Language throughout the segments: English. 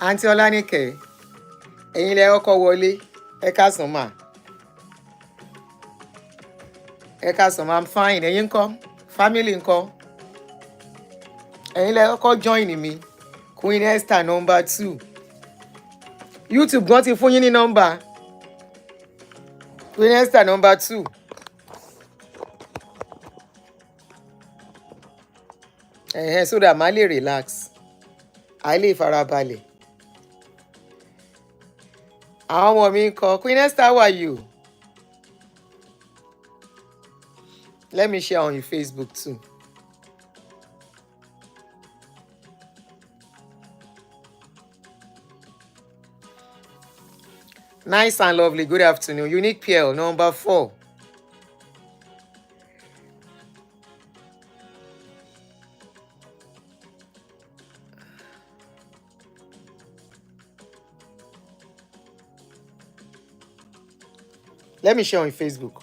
Auntie Olanike, ẹ̀yin lẹ ọkọ wọlé, ẹ káàsán mà. Ẹ káàsán mà, I'm fine. Ẹ̀yin ńkọ́? Family ńkọ́? Ẹ̀yin lẹ ọkọ join mi. Queen Esther number 2. YouTube gan ti fún yín ní number. Queen Esther number 2. So that má lè relax. A lè farabalẹ̀. Àwọn ọmọ mi ńkọ́? Queen Esther, how are you? Let me share on your Facebook too. Nice and lovely. Good afternoon. Unique PL number 4. Let me share on Facebook.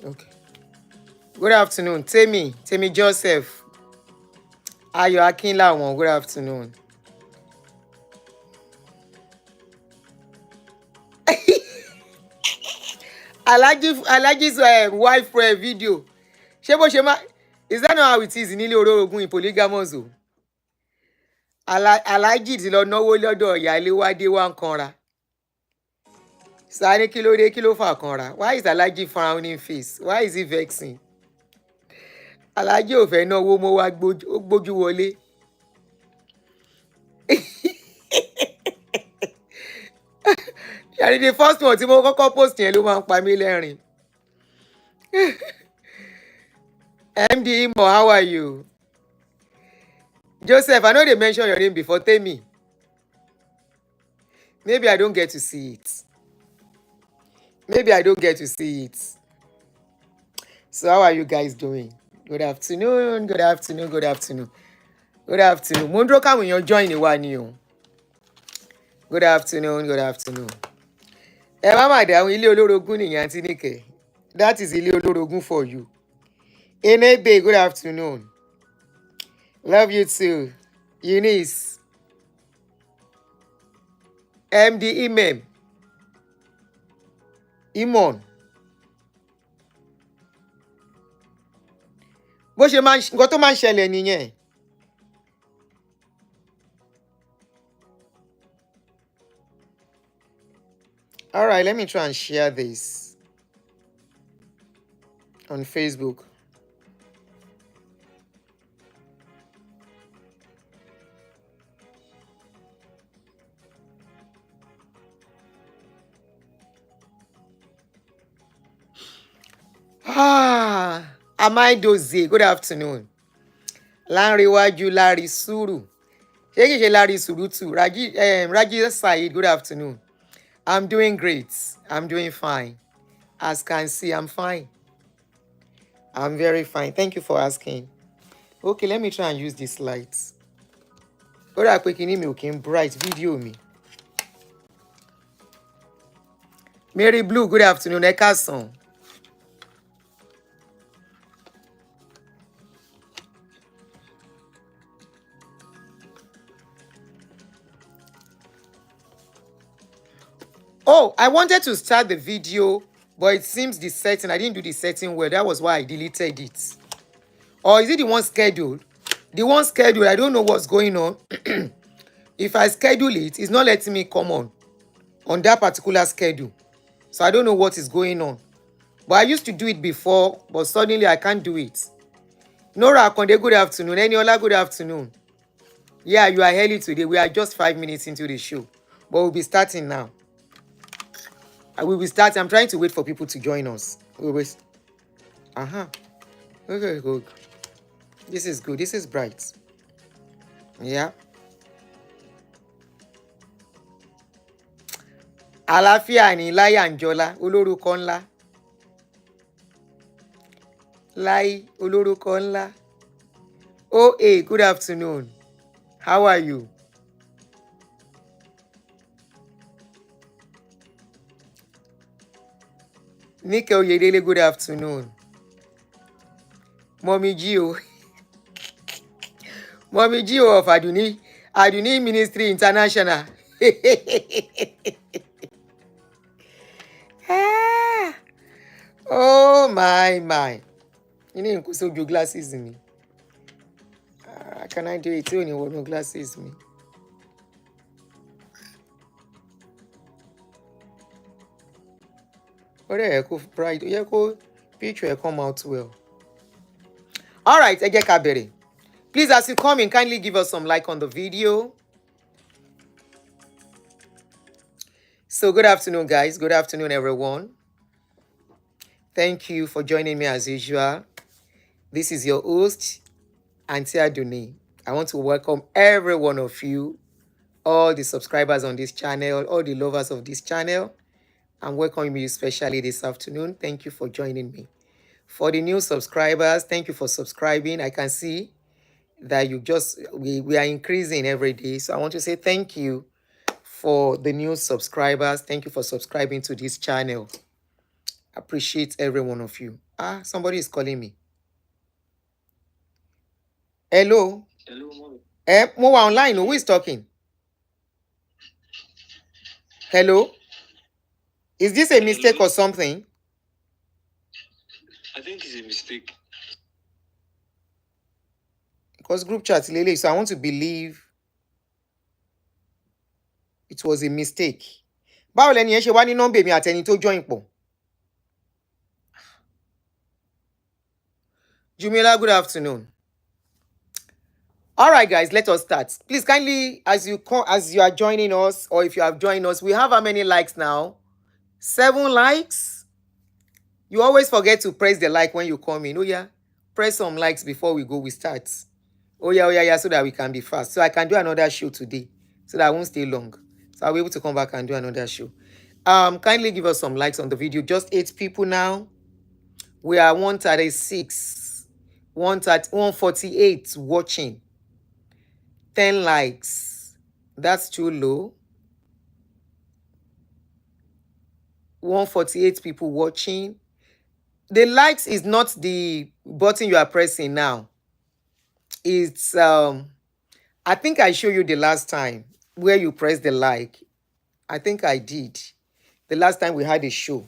Okay. Good afternoon. Temi Joseph. Ayo Akinlawon. Good afternoon. Alaji's wife for a video. Shema, is that not how it is in Ile Ororogun in polygamous? Alaji ti lọ náwó lọ́dọ̀ ìyáálé wá dé wá ń kanra. Sáré kí ló dé, kí ló fà kanra? Why is Alaji frowning face? Why is he vexing? Alaji ò fẹ́ náwó mo wá gbójú wọlé. Yàrá the first one tí mo kọ́kọ́ post yẹn ló máa ń pa mí lẹ́rìn. MD Imo, how are you? Joseph, I know they mentioned your name before. Tell me. Maybe I don't get to see it. So how are you guys doing? Good afternoon. Mondro káwọn èèyàn join wa ni o. Good afternoon. Ẹ má mà dáhùn ilé olórogún nìyẹn àǹtí Níkẹ́. That is ilé olórogún for you. Enebe, good afternoon. Love you too. Eunice. MD Imon. Bó ṣe máa nǹkan tó máa ń ṣẹlẹ̀ nìyẹn. All right, let me try and share this on Facebook. Amai Dozie, good afternoon. Lanrewaju Larry Suru. Ṣé kìí ṣe Larry Suru too? Raji Said, good afternoon. I'm doing great. I'm doing fine. As can see, I'm fine. I'm very fine. Thank you for asking. Okay, let me try and use these lights. Ó rà pé kíní mi ò kí ń bright video mi. Mary Blue, good afternoon. Ẹ káàsán. Oh, I wanted to start the video, but it seems the setting, I didn't do the setting well. That was why I deleted it. Or is it the one scheduled? The one scheduled, I don't know what's going on. If I schedule it, it's not letting me come on that particular schedule. So I don't know what is going on. But I used to do it before, but suddenly I can't do it. Nora Akonde, good afternoon. Eniola, good afternoon. Yeah, you are early today. We are just 5 minutes into the show. But we'll be starting now. I will be starting. I'm trying to wait for people to join us. We'll wait. Okay, good. This is good. This is bright. Yeah. Àlàáfíà ni Láyà Njola, olórúkọ ńlá. Lai Olórúkọ ńlá. Oh, hey, good afternoon. How are you? Nike Oyedele, good afternoon. Mommy Gio. Mommy Gio of Aduni Ministry International. Ah, oh my. You need to your glasses me. Can I do it? You need no glasses me. What bright? Picture come out well. All right, ẹ jẹ́ ká bẹ̀rẹ̀. Please, as you come in, kindly give us some like on the video. So good afternoon, guys. Good afternoon, everyone. Thank you for joining me as usual. This is your host, Auntie Aduni. I want to welcome every one of you, all the subscribers on this channel, all the lovers of this channel. I'm welcoming you especially this afternoon. Thank you for joining me. For the new subscribers, thank you for subscribing. I can see that we are increasing every day. So I want to say thank you for the new subscribers. Thank you for subscribing to this channel. Appreciate every one of you. Somebody is calling me. Hello. Hello. Mo wa online. Who is talking? Hello. Is this a mistake or something? I think it's a mistake. Because group chat, Lele, so I want to believe it was a mistake. Báwo lẹni yẹn ṣe wá ní nọ́mbà mi àtẹni tó join pọ̀? Jumila, good afternoon. All right, guys, let us start. Please kindly, as you are joining us, or if you have joined us, we have how many likes now? 7 likes. You always forget to press the like when you come in. Oh yeah, press some likes before we start. Oh yeah, so that we can be fast. So I can do another show today, so that I won't stay long. So I'll be able to come back and do another show. Kindly give us some likes on the video. Just 8 people now. We are 136, 148 watching. 10 likes. That's too low. 148 people watching. The likes is not the button you are pressing now. It's I think I showed you the last time where you press the like. I think I did. The last time we had a show.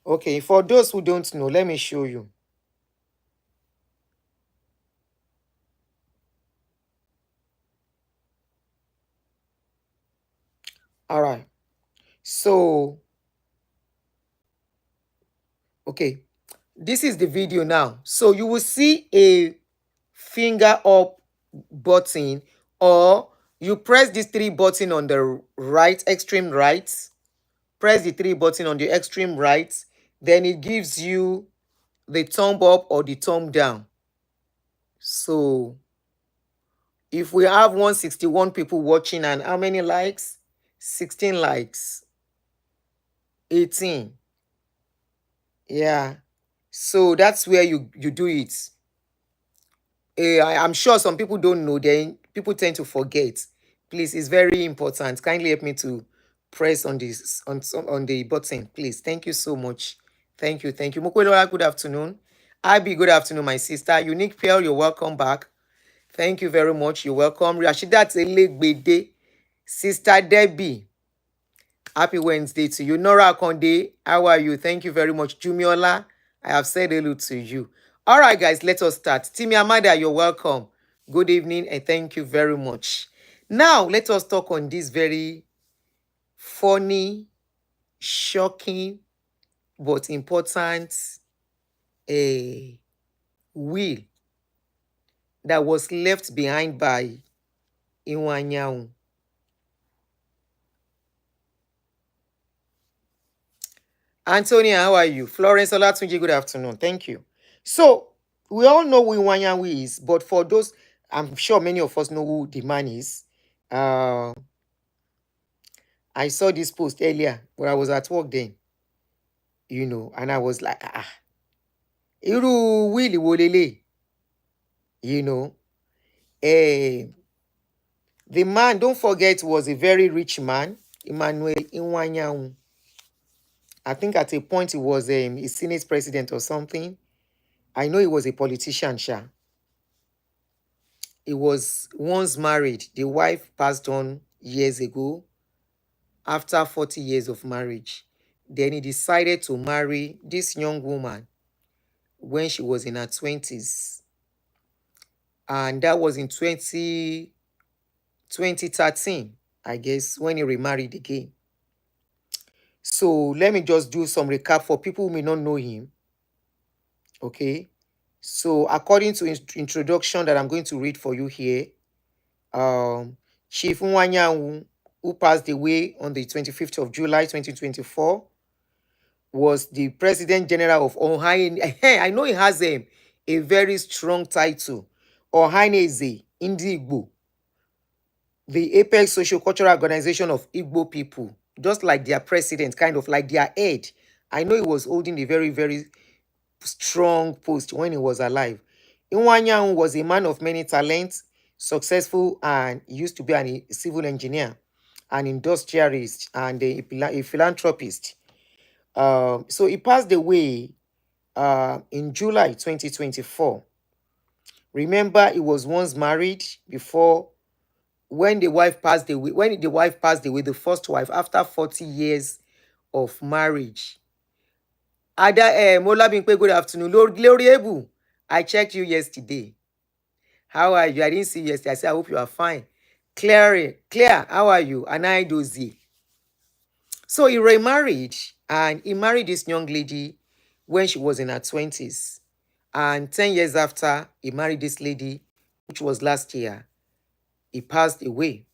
Okay, for those who don't know, let me show you. All right. So, okay. This is the video now. So you will see a finger up button, or you press these 3 buttons on the right, extreme right. Press the 3 button on the extreme right. Then it gives you the thumb up or the thumb down. So if we have 161 people watching and how many likes? 16 likes. 18. Yeah. So that's where you do it. I'm sure some people don't know, then people tend to forget. Please, it's very important. Kindly help me to press on this on the button, please. Thank you so much. Thank you. Mokwelora, good afternoon. Abi, good afternoon, my sister. Unique Pearl, you're welcome back. Thank you very much. You're welcome. Rashidat Elegbede, Sister Debbie. Happy Wednesday to you. Nora Akonde, how are you? Thank you very much. Jumiola, I have said hello to you. All right, guys, let us start. Timi Amada, you're welcome. Good evening and thank you very much. Now, let us talk on this very funny, shocking, but important will that was left behind by Iwuanyawu'S. Antonia, how are you? Florence Olatunji, good afternoon. Thank you. So, we all know who Iwuanyawu'S is, but for those, I'm sure many of us know who the man is. I saw this post earlier, but I was at work then, and I was like, Irú wíìlì wo lélẹ̀? You know, eh, the man, don't forget, was a very rich man, Emmanuel Iwuanyawu'S. I think at a point he was a Senate president or something. I know he was a politician, sha. He was once married. The wife passed on years ago after 40 years of marriage. Then he decided to marry this young woman when she was in her 20s. And that was in 2013, I guess, when he remarried again. So let me just do some recap for people who may not know him. Okay. So according to introduction that I'm going to read for you here, Chief Iwuanyawu'S, who passed away on the 25th of July 2024, was the President General of Ohaine. I know he has a very strong title. Ohaineze Indigbo, the apex socio-cultural organization of Igbo people, just like their president, kind of like their head. I know he was holding a very, very strong post when he was alive. Iwuanyawu'S was a man of many talents, successful, and used to be a civil engineer, an industrialist, and a philanthropist. So he passed away in July 2024. Remember, he was once married before when the wife passed away. When the wife passed away, the first wife, after 40 years of marriage. Ada Molabimpe, good afternoon. Lord Glory Ebu, I checked you yesterday. How are you? I didn't see you yesterday. I said, I hope you are fine. Claire, how are you? And I dozie. So he remarried, and he married this young lady when she was in her 20s. And 10 years after he married this lady, which was last year, he passed away.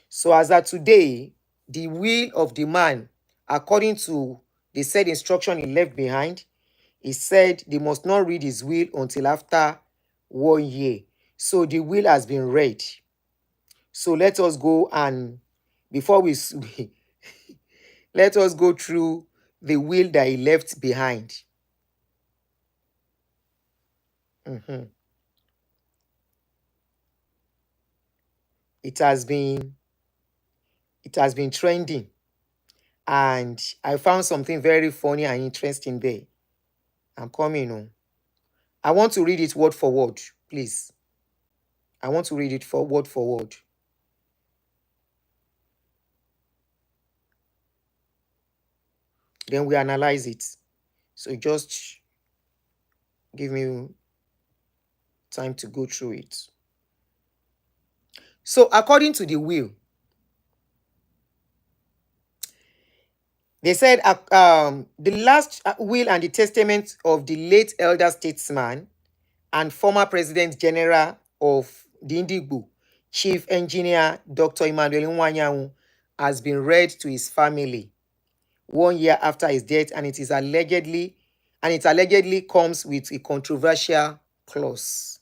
So as of today, the will of the man, according to the said instruction he left behind, he said they must not read his will until after 1 year. So the will has been read. So let us go and before we let us go through the will that he left behind. Mhm. It has been trending, and I found something very funny and interesting there. I'm coming on. I want to read it word for word, please. I want to read it for word. Then we analyze it. So just give me time to go through it. So according to the will, they said the last will and the testament of the late elder statesman and former President General of the Indigbo, Chief Engineer Dr. Emmanuel Iwuanyawu'S, has been read to his family 1 year after his death, and it allegedly comes with a controversial clause.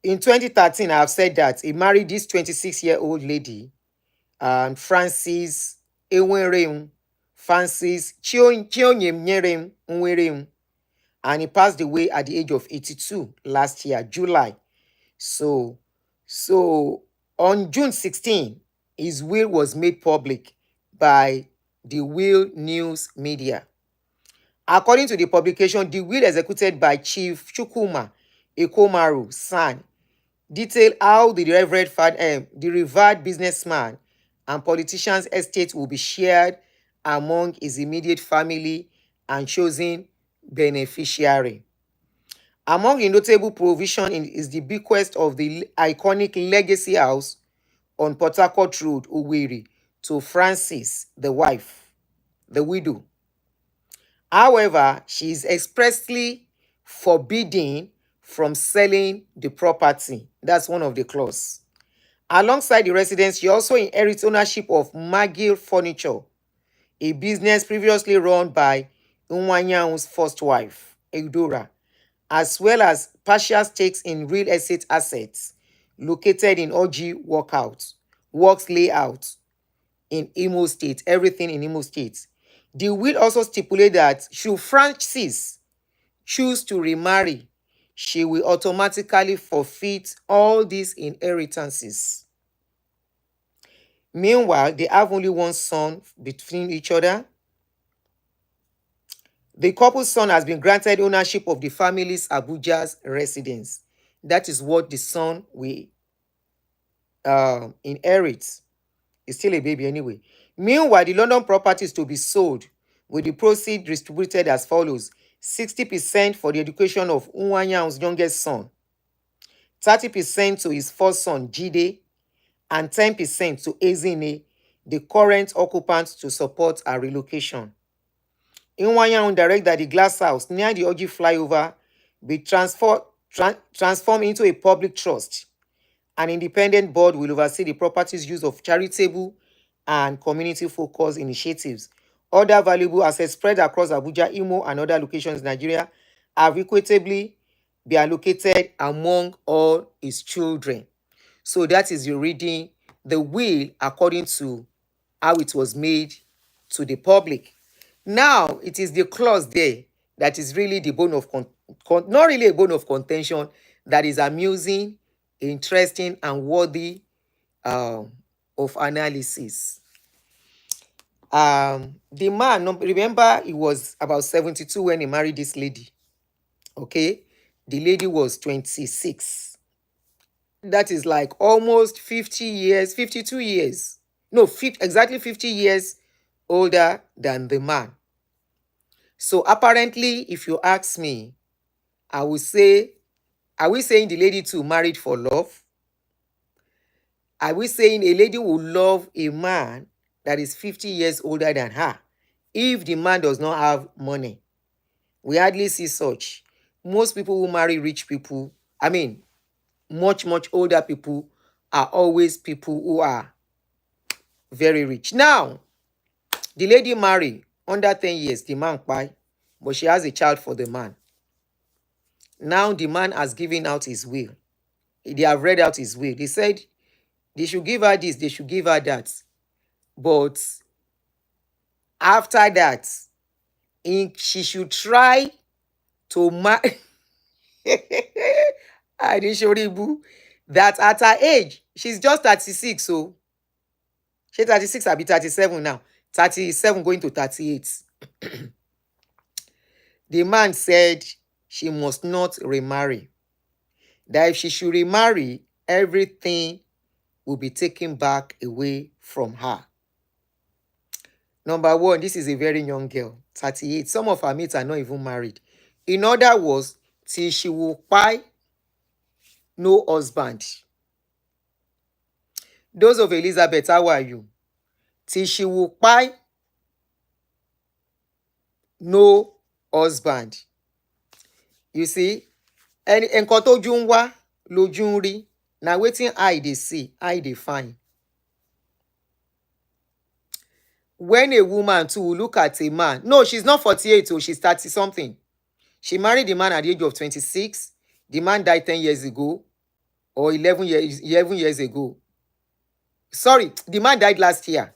In 2013, I have said that he married this 26-year-old lady, Francis Ewenrem, Francis Chionyemnyerem Nwerem, and he passed away at the age of 82 last year, July. So on June 16, his will was made public by the Will News Media. According to the publication, the will executed by Chief Chukwuma Ekomaru San detail how the revered businessman and politician's estate will be shared among his immediate family and chosen beneficiary. Among the notable provision is the bequest of the iconic Legacy House on Port Harcourt Road, Owerri, to Francis, the wife, the widow. However, she is expressly forbidden from selling the property. That's one of the clauses. Alongside the residence, she also inherits ownership of Magill Furniture, a business previously run by Iwuanyawu'S first wife, Eudora, as well as partial stakes in real estate assets located in Oji Works Layout in Imo State, everything in Imo State. The will also stipulate that should Francis choose to remarry, she will automatically forfeit all these inheritances. Meanwhile, they have only one son between each other. The couple's son has been granted ownership of the family's Abuja's residence. That is what the son will inherit. He's still a baby anyway. Meanwhile, the London property is to be sold with the proceeds distributed as follows: 60% for the education of Iwuanyawu'S youngest son, 30% to his first son, Jide, and 10% to Ezine, the current occupant, to support her relocation. Iwuanyawu'S direct that the glass house near the Oji flyover be transformed into a public trust. An independent board will oversee the property's use of charitable and community-focused initiatives. Other valuable assets spread across Abuja, Imo, and other locations in Nigeria have equitably be allocated among all his children. So that is you reading the will according to how it was made to the public. Now, it is the clause there that is really the bone of not really a bone of contention, that is amusing, interesting, and worthy of analysis. The man, remember, he was about 72 when he married this lady. Okay, the lady was 26. That is like almost 50 years, 52 years. No, exactly 50 years older than the man. So apparently, if you ask me, I would say, are we saying the lady too married for love? Are we saying a lady will love a man that is 50 years older than her if the man does not have money? We hardly see such. Most people who marry rich people, I mean, much, much older people, are always people who are very rich. Now, the lady married under 10 years, the man kpai, but she has a child for the man. Now the man has given out his will. They have read out his will. They said they should give her this, they should give her that. But after that, she should try to marry. I didn't show you that at her age, she's just 36. So she's 36, I'll be 37 now. 37 going to 38. The man said she must not remarry. That if she should remarry, everything will be taken back away from her. Number one, this is a very young girl, 38. Some of her mates are not even married. In other words, till she will buy no husband. Those of Elizabeth, how are you? Till she will buy no husband. You see, and nǹkan tójú ń wá lójú ń rí. Na wetin eye dey see, eye dey find. When a woman too will look at a man, no, she's not 48, so she's 30 something. She married the man at the age of 26. The man died 10 years ago or 11 years ago. Sorry, the man died last year.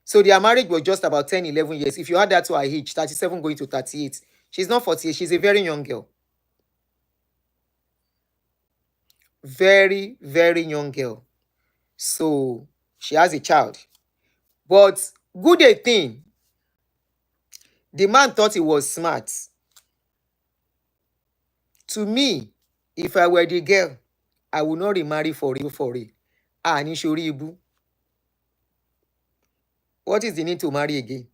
So their marriage was just about 10, 11 years. If you add that to her age, 37 going to 38. She's not 48. She's a very young girl. Very, very young girl. So she has a child. But good a thing, the man thought he was smart. To me, if I were the girl, I would not remarry for real, for real. Nishori Ibu. What is the need to marry again?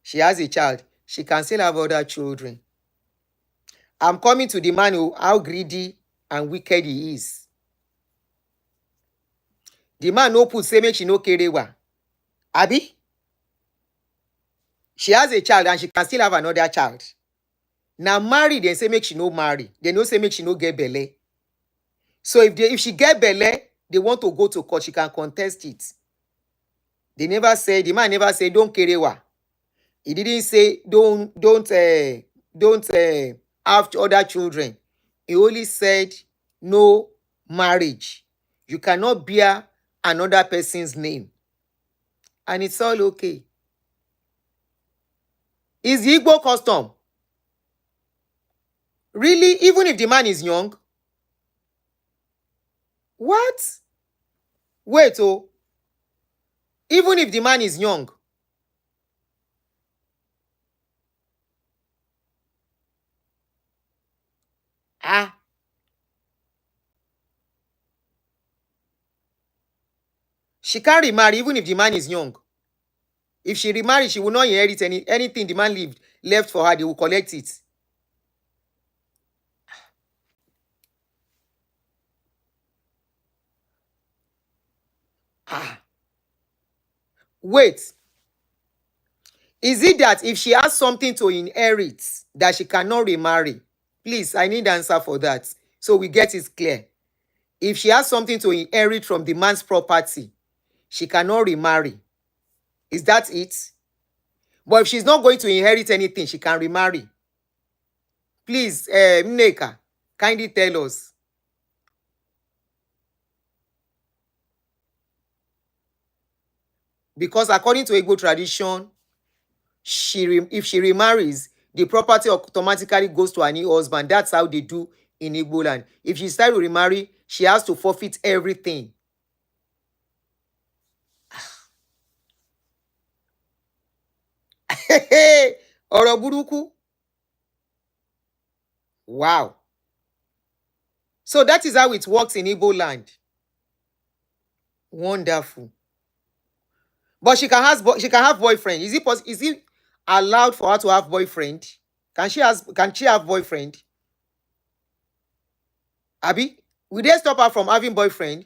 She has a child. She can still have other children. I'm coming to the man who, how greedy and wicked he is. The man no put say make she no kerewa. Abi? She has a child and she can still have another child. Now marry, they say make she no marry. They no say make she no get belle. So if she get belle, they want to go to court, she can contest it. They never say, the man never say don't kerewa. He didn't say don't have other children. He only said no marriage. You cannot bear another person's name. And it's all okay. Is the Igbo custom. Really? Even if the man is young? What? Wait, oh. Even if the man is young? Ah. She can't remarry even if the man is young. If she remarries, she will not inherit anything the man left for her. They will collect it. Ah. Wait. Is it that if she has something to inherit that she cannot remarry? Please, I need answer for that. So we get it clear. If she has something to inherit from the man's property, she cannot remarry. Is that it? But if she's not going to inherit anything, she can remarry. Please, Nneka, kindly tell us. Because according to Igbo tradition, if she remarries, the property automatically goes to her new husband. That's how they do in Igbo land. If she decides to remarry, she has to forfeit everything. Ọ̀rọ̀ burúkú. Wow. So that is how it works in Igbo land. Wonderful. But she can have boyfriend. Is it allowed for her to have boyfriend? Can she have boyfriend? Abi, will they stop her from having boyfriend?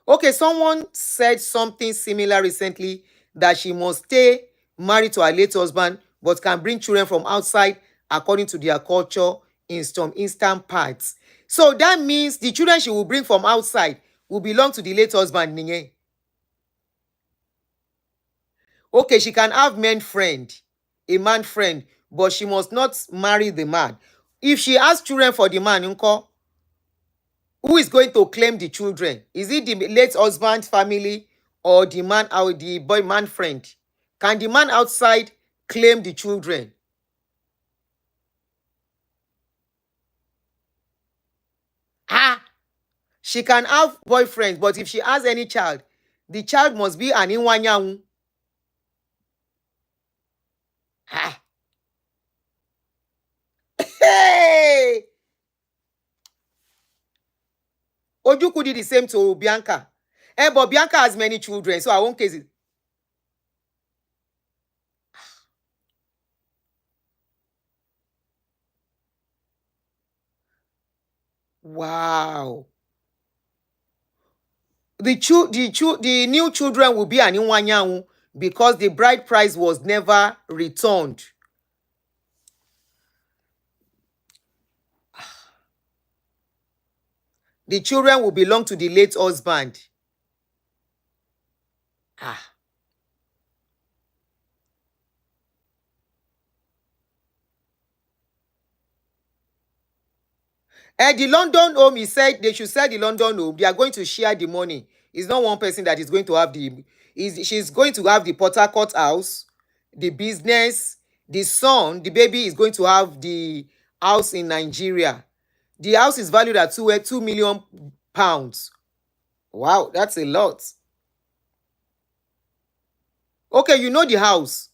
Okay, someone said something similar recently that she must stay married to her late husband but can bring children from outside according to their culture in some instant parts. So that means the children she will bring from outside will belong to the late husband. Nìyẹn. Okay, she can have a man friend, but she must not marry the man. If she has children for the man, nko, who is going to claim the children? Is it the late husband's family or the man or the boy man friend? Can the man outside claim the children? Ah, she can have boyfriends, but if she has any child, the child must be an Iwuanyawu'S. Ah, hey! Ojuku did the same to Bianca. But Bianca has many children, so I won't case it. Wow. The new children will be an Iwuanyawu'S because the bride price was never returned. The children will belong to the late husband. Ah. And the London home, he said they should sell the London home. They are going to share the money. It's not one person that is going to have she's going to have the Port Harcourt house, the business, the son, the baby is going to have the house in Nigeria. The house is valued at 2 million pounds. Wow, that's a lot. Okay, you know the house.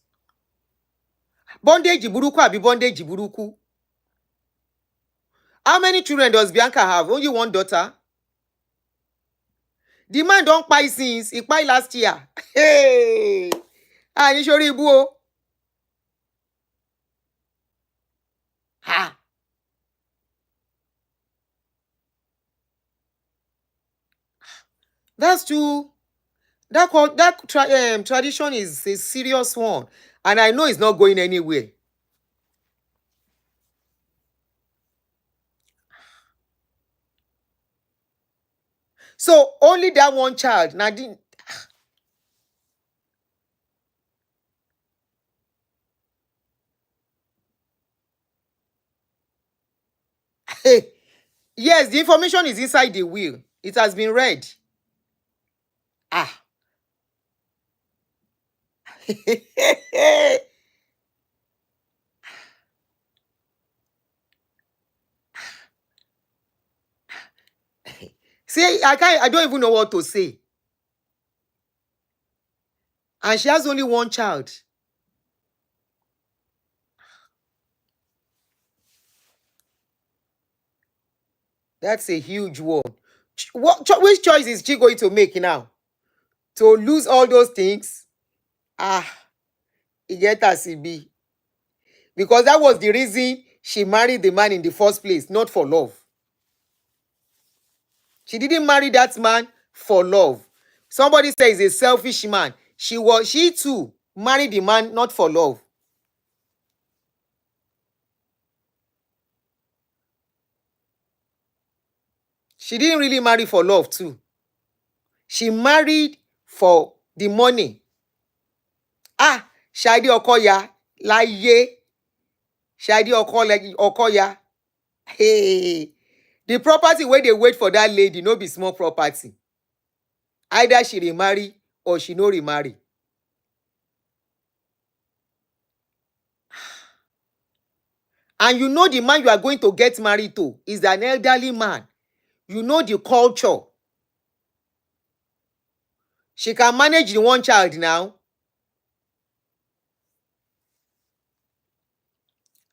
Bondage buruku abi bondage buruku. How many children does Bianca have? Only one daughter. The man don't buy since he buy last year. Hey, and sori ibu o. Ha. That's true. Tradition is a serious one, and I know it's not going anywhere. So only that one child, Nadine. Yes, the information is inside the will. It has been read. Ah, See, I don't even know what to say. And she has only one child. That's a huge one. Which choice is she going to make now? To lose all those things? Ah, it get as it be. Because that was the reason she married the man in the first place, not for love. She didn't marry that man for love. Somebody says he's a selfish man. She too married the man not for love. She didn't really marry for love too. She married for the money. Ah, Ṣadé Ọkọya láyé. Ṣadé Ọkọya. Hey. The property where they wait for that lady no be small property. Either she remarry or she no remarry. And you know the man you are going to get married to is an elderly man. You know the culture. She can manage the one child now.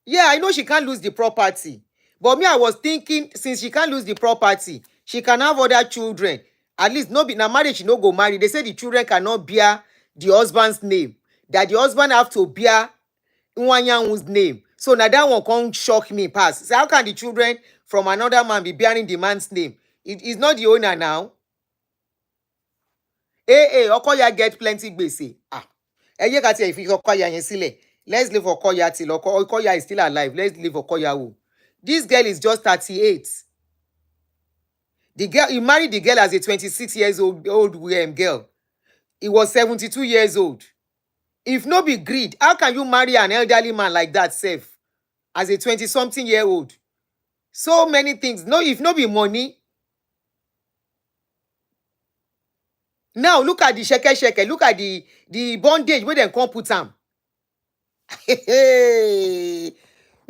Yeah, I know she can't lose the property. But me, I was thinking, since she can't lose the property, she can have other children. At least no be na marriage, she no go marry. They say the children cannot bear the husband's name. That the husband have to bear Iwuanyawu'S name. So now that one can't shock me pass. So how can the children from another man be bearing the man's name? It is not the owner now. Okoya get plenty gbese. Ah. Eye ka ti e fi Okoya yẹn sílẹ̀. Let's leave Okoya till Okoya is still alive. Let's leave Okoya. This girl is just 38. The girl, he married the girl as a 26 years old girl. He was 72 years old. If no be greed, how can you marry an elderly man like that safe as a 20-something-year-old? So many things. No, if no be money. Now look at the sheke. Look at the bondage where they come put am.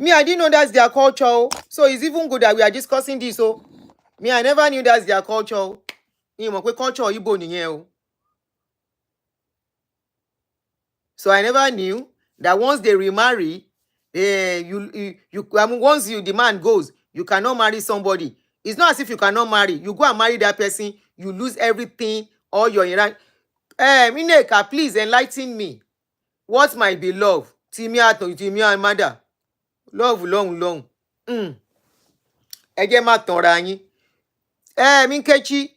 Me, I didn't know that's their culture. So it's even good that we are discussing this. So me, I never knew that's their culture. Me, mo pe culture Igbo nìyẹn o. So I never knew that once they remarry, I mean, once the man goes, you cannot marry somebody. It's not as if you cannot marry. You go and marry that person, you lose everything, all your Ineka, please enlighten me. What might be love? Timi and mother. Love long. Ẹ jẹ́ má tanra yín. Nkechi.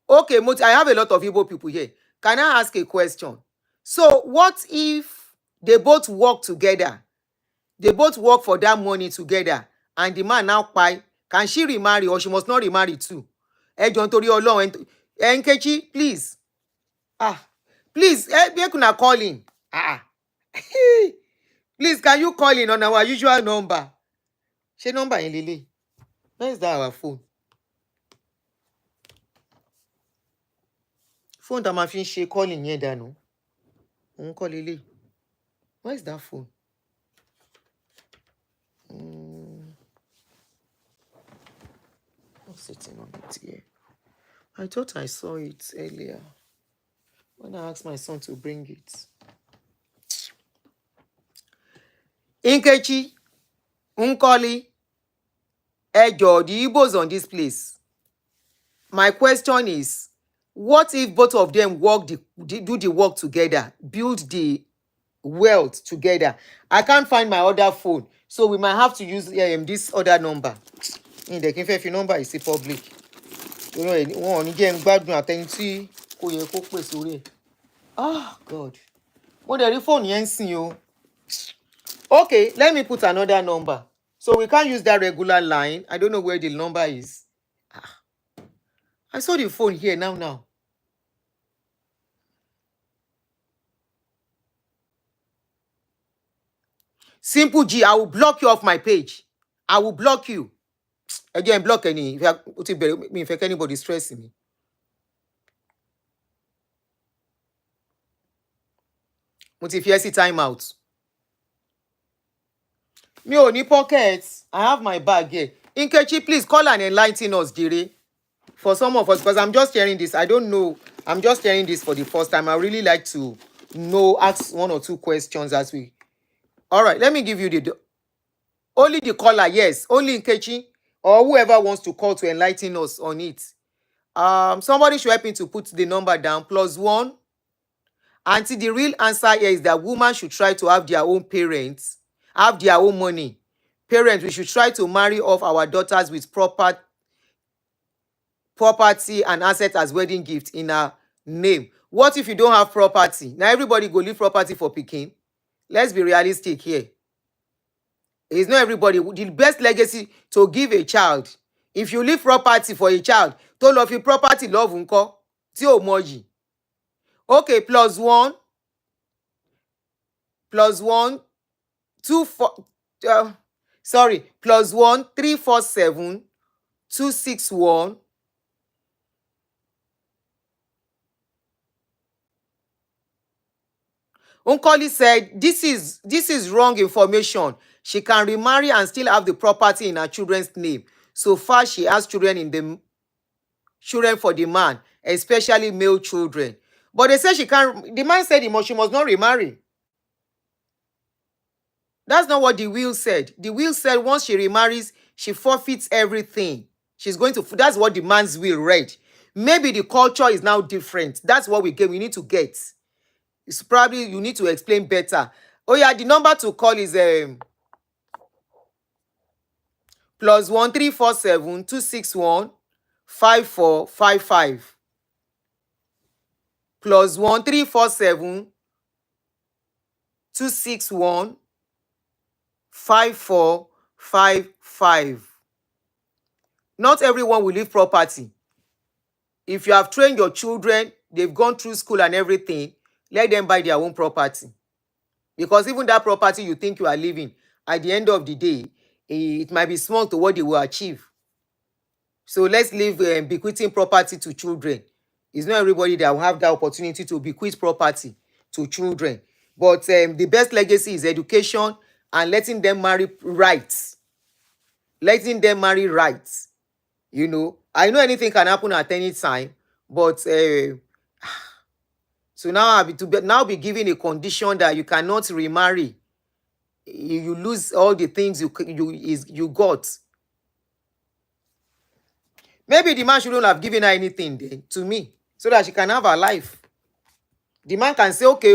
Okay, I have a lot of Igbo people here. Can I ask a question? So what if they both work together? They both work for that money together, and the man now kpai. Can she remarry or she must not remarry too? Jọ̀ọ́ nítorí Ọlọ́run, Nkechi, please. Please, make una call in. Please, can you call in on our usual number? Ṣé number yẹn lélẹ̀? Where is that our phone? Phone tá máa fi ń ṣe calling yẹn dànù. Òun kọ́ lélẹ̀. Where is that phone? What's sitting on it here? I thought I saw it earlier when I asked my son to bring it. Nkechi, Nkoli, Ejo, the Igbos on this place. My question is, what if both of them do the work together, build the wealth together? I can't find my other phone, so we might have to use this other number. If your number is public, you know, one again gbádùn àtẹni tí kò yẹ kó pè sórí ẹ̀. Oh God, mo dẹ̀ rí phone yẹn sìn o. Okay, let me put another number. So we can't use that regular line. I don't know where the number is. I saw the phone here now. Simple G, I will block you off my page. I will block you. Again, block any. If anybody stressing me. Mo ti fi ẹ́ sí time out. Mi ò ní pockets. I have my bag here. Nkechi, please call and enlighten us, Jire. For some of us, because I'm just hearing this. I don't know. I'm just hearing this for the first time. I really like to know, ask one or two questions as we. All right, let me give you only the caller, yes. Only Nkechi or whoever wants to call to enlighten us on it. Somebody should help me to put the number down. +1. Auntie, the real answer here is that women should try to have their own parents, have their own money. Parents, we should try to marry off our daughters with property and assets as wedding gift in our name. What if you don't have property? Now everybody go leave property for picking. Let's be realistic here. It's not everybody. The best legacy to give a child. If you leave property for a child, tó lọ fi property love ńkọ́ tí ò mọ yìí. Okay, +1, +1, 2 4. Sorry, +1 347 261. Unkoli said, this is wrong information. She can remarry and still have the property in her children's name. So far, she has children for the man, especially male children. But they say she can't. The man said she must not remarry. That's not what the will said. The will said once she remarries, she forfeits everything. She's going to. That's what the man's will read. Maybe the culture is now different. That's what we need to get. It's probably you need to explain better. Oh yeah, the number to call is +1 347 261 5455. +1 347 261 5455. Not everyone will leave property. If you have trained your children, they've gone through school and everything, let them buy their own property. Because even that property you think you are living, at the end of the day, it might be small to what they will achieve. So let's leave bequeathing property to children. It's not everybody that will have that opportunity to bequeath property to children. But the best legacy is education and letting them marry right. Letting them marry right. You know, I know anything can happen at any time, but so now I'll be given a condition that you cannot remarry. You lose all the things you got. Maybe the man shouldn't have given her anything then, to me, so that she can have her life. The man can say, okay,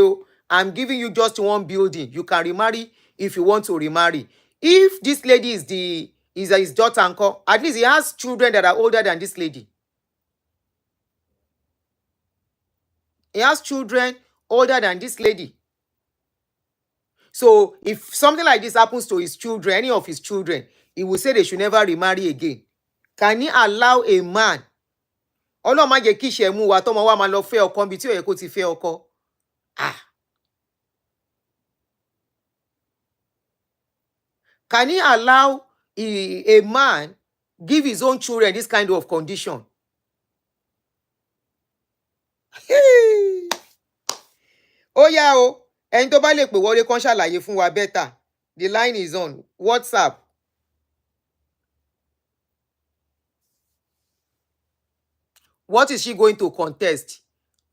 I'm giving you just one building. You can remarry if you want to remarry. If this lady is his daughter uncle, at least he has children that are older than this lady. He has children older than this lady. So if something like this happens to his children, any of his children, he will say they should never remarry again. Can he allow a man? Ọlọ́run má jẹ́ kí ìṣẹ́ mú wa tọ́mọ wa máa lọ fẹ́ ọkọ níbi tí ó yẹ kó ti fẹ́ ọkọ. Can he allow a man give his own children this kind of condition? Oh yeah, ẹni tó bá lè pè wọlé kan ṣàlàyé fún wa better. The line is on WhatsApp. What is she going to contest?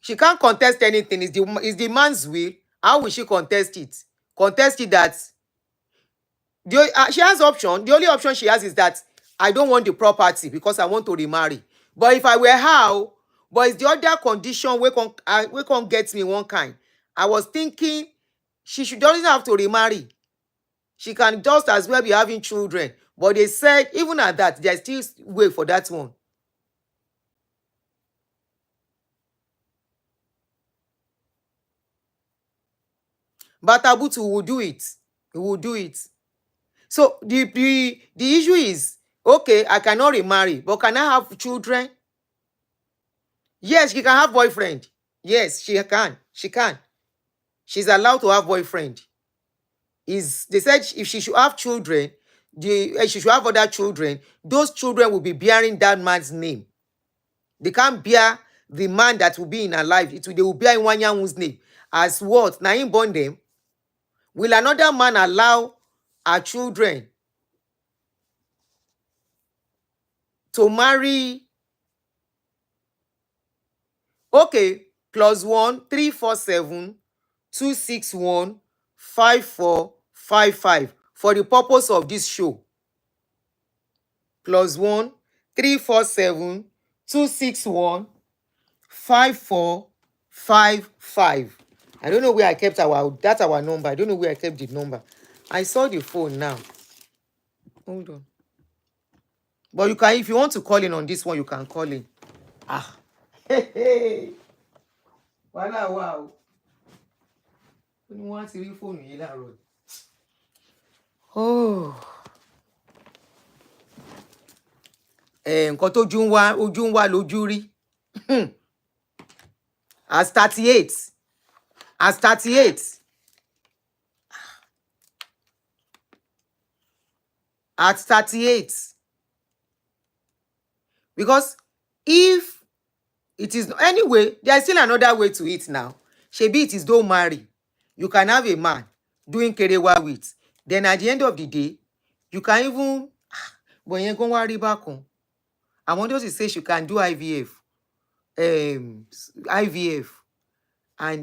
She can't contest anything. It's the man's will. How will she contest it? Contest it that she has option. The only option she has is that I don't want the property because I want to remarry. But if I were her, but it's the other condition we can't get me one kind. I was thinking she doesn't have to remarry. She can just as well be having children. But they said even at that, there's still way for that one. But Abutu will do it. He will do it. So the issue is, okay, I cannot remarry, but can I have children? Yes, she can have boyfriend. Yes, she can. She can. She's allowed to have boyfriend. They said if she should have children, she should have other children. Those children will be bearing that man's name. They can't bear the man that will be in her life. They will bear Iwuanyawu'S name. as what? Na him born them. Will another man allow her children to marry? Okay, +1 347 261 5455 for the purpose of this show. +1 347 261 5455. I don't know where I kept that's our number. I don't know where I kept the number. I saw the phone now. Hold on. But you can, if you want to call in on this one, you can call in. Ah. Hey. Wow. Wọ́n ti rí fóònù yìí láàárọ̀. Oh. Nǹkan tójú ń wá, ojú ń wá lójú rí. As 38. As 38. At 38. Because if it is anyway, there is still another way to it now. Shebi it is don't marry. You can have a man doing kerewa with. Then at the end of the day, you can even but yẹn gan wá rí bákan. I want you to say she can do IVF. IVF.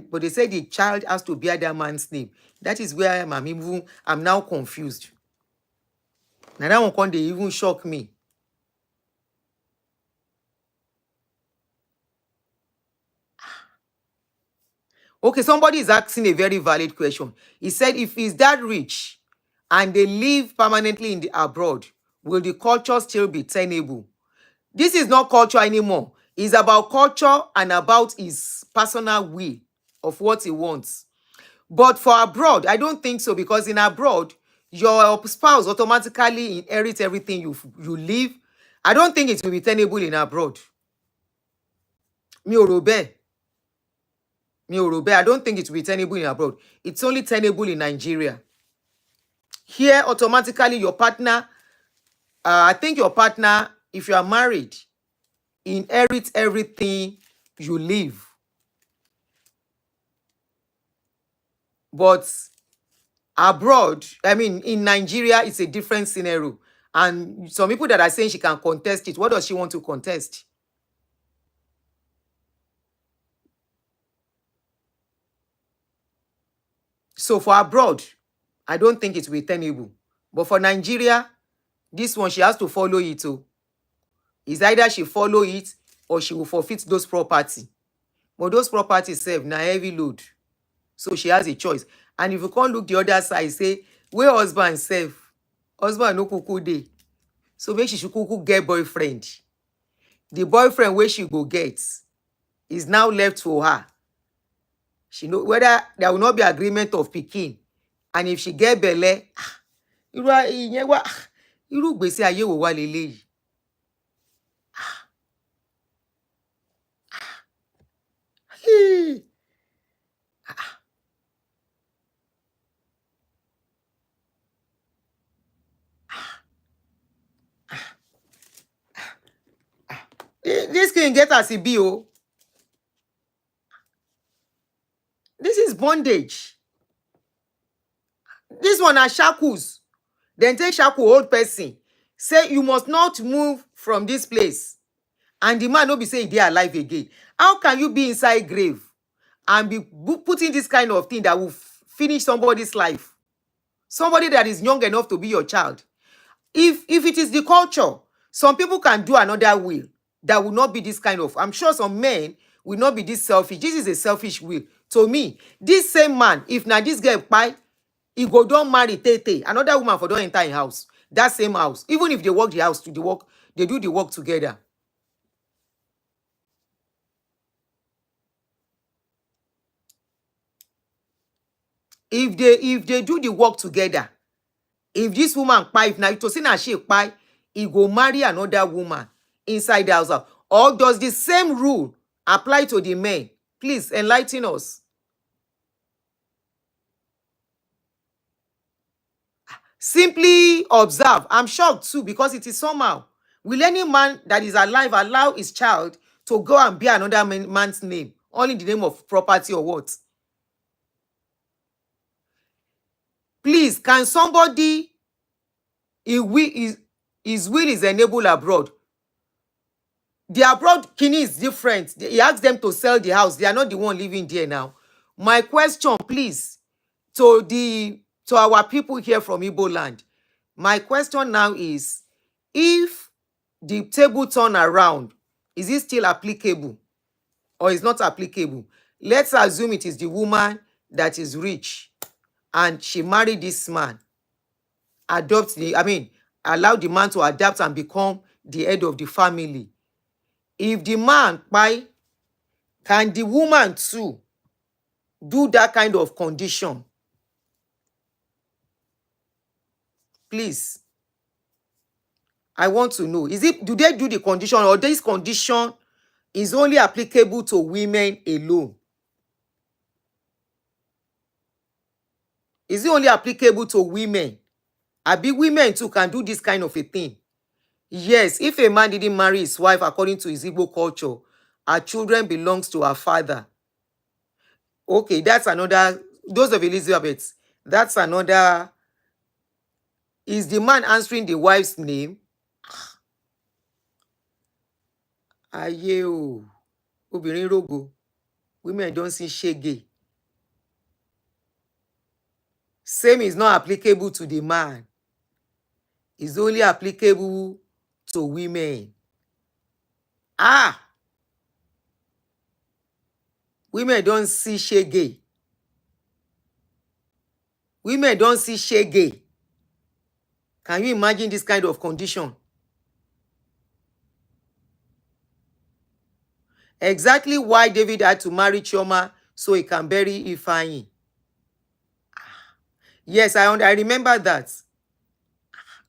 But they say the child has to bear that man's name. That is where I'm now confused. Now that one can't they even shock me. Okay, somebody is asking a very valid question. He said, if he's that rich and they live permanently in the abroad, will the culture still be tenable? This is not culture anymore. It's about culture and about his personal will of what he wants. But for abroad, I don't think so, because in abroad, your spouse automatically inherits everything you live. I don't think it will be tenable in abroad. Mi ò rò bẹ́ẹ̀. I don't think it will be tenable in abroad. It's only tenable in Nigeria. Here, automatically, your partner, I think your partner, if you are married, inherits everything you live. But abroad, I mean, in Nigeria, it's a different scenario. And some people that are saying she can contest it, what does she want to contest? So for abroad, I don't think it will be tenable. But for Nigeria, this one, she has to follow it too. It's either she follow it or she will forfeit those property. But those properties serve na heavy load. So she has a choice. And if you can't look the other side, say, where husband serve? Husband no kuku dey. So make she should kuku get boyfriend. The boyfriend where she go get is now left for her. She know whether there will not be agreement of pikin. And if she get belle, irú gbèsè ayé wo wá leléyìí. This can get as a BO. This is bondage. This one are shackles. Then take shackle old person. Say you must not move from this place. And the man no be saying they are alive again. How can you be inside grave and be putting this kind of thing that will finish somebody's life? Somebody that is young enough to be your child. If it is the culture, some people can do another will that will not be this kind of. I'm sure some men will not be this selfish. This is a selfish will. To me, this same man, if now this girl buy, he go don't marry Tete, another woman for don't enter in house. That same house. Even if they work the house to the work, they do the work together. If they do the work together, if this woman buy, if now to see na she buy, he go marry another woman inside the house. Or does the same rule apply to the men? Please enlighten us. Simply observe. I'm shocked too, because it is somehow. Will any man that is alive allow his child to go and bear another man's name, only in the name of property or what? Please, can somebody, his will is enabled abroad. The abroad kini is different. He asked them to sell the house. They are not the one living there now. My question, please, to our people here from Igbo land. My question now is, if the table turn around, is it still applicable or is not applicable? Let's assume it is the woman that is rich and she married this man. Allow the man to adapt and become the head of the family. If the man buy, can the woman too do that kind of condition? Please, I want to know. Do they do the condition, or this condition is only applicable to women alone? Is it only applicable to women? Abi women too can do this kind of a thing? Yes, if a man didn't marry his wife according to his Igbo culture, her children belongs to her father. Okay, that's another. Those of Elizabeth, that's another. Is the man answering the wife's name? Aye o, obìnrin rogo. Women don't see shege. Same is not applicable to the man. It's only applicable to women. Women don't see shege. Women don't see shege. Can you imagine this kind of condition? Exactly why David had to marry Chioma, so he can bury Ifeanyi. Yes, I remember that.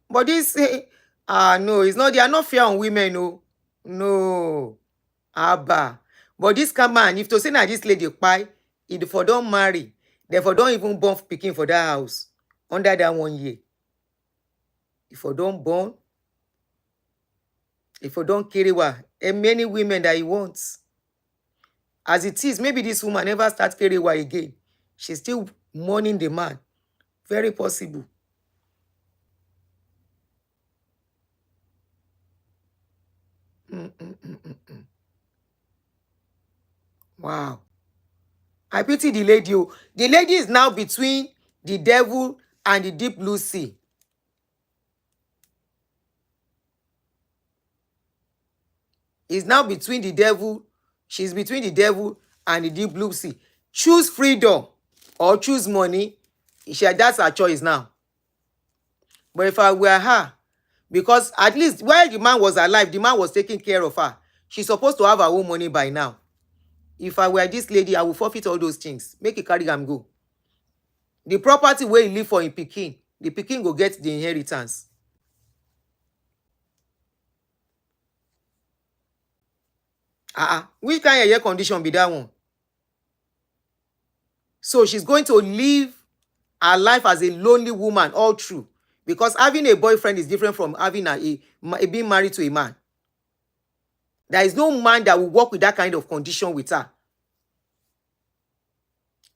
But this, no, it's not. They are not fair on women, no. No. Abba. But this man, if to say that this lady pie, if for don't marry, therefore don't even born picking for that house under that 1 year. If for don't born, if for don't carry many women that he wants. As it is, maybe this woman never starts carry again. She's still mourning the man. Very possible. Wow. I pity the lady. The lady is now between the devil and the deep blue sea. Is now between the devil. She's between the devil and the deep blue sea. Choose freedom or choose money. That's her choice now. But if I were her, because at least while the man was alive, the man was taking care of her. She's supposed to have her own money by now. If I were this lady, I would forfeit all those things. Make it carry am go. The property where he live for in Peking, the Peking go get the inheritance. Which kind of air condition be that one? So she's going to live her life as a lonely woman all through. Because having a boyfriend is different from having being married to a man. There is no man that will work with that kind of condition with her.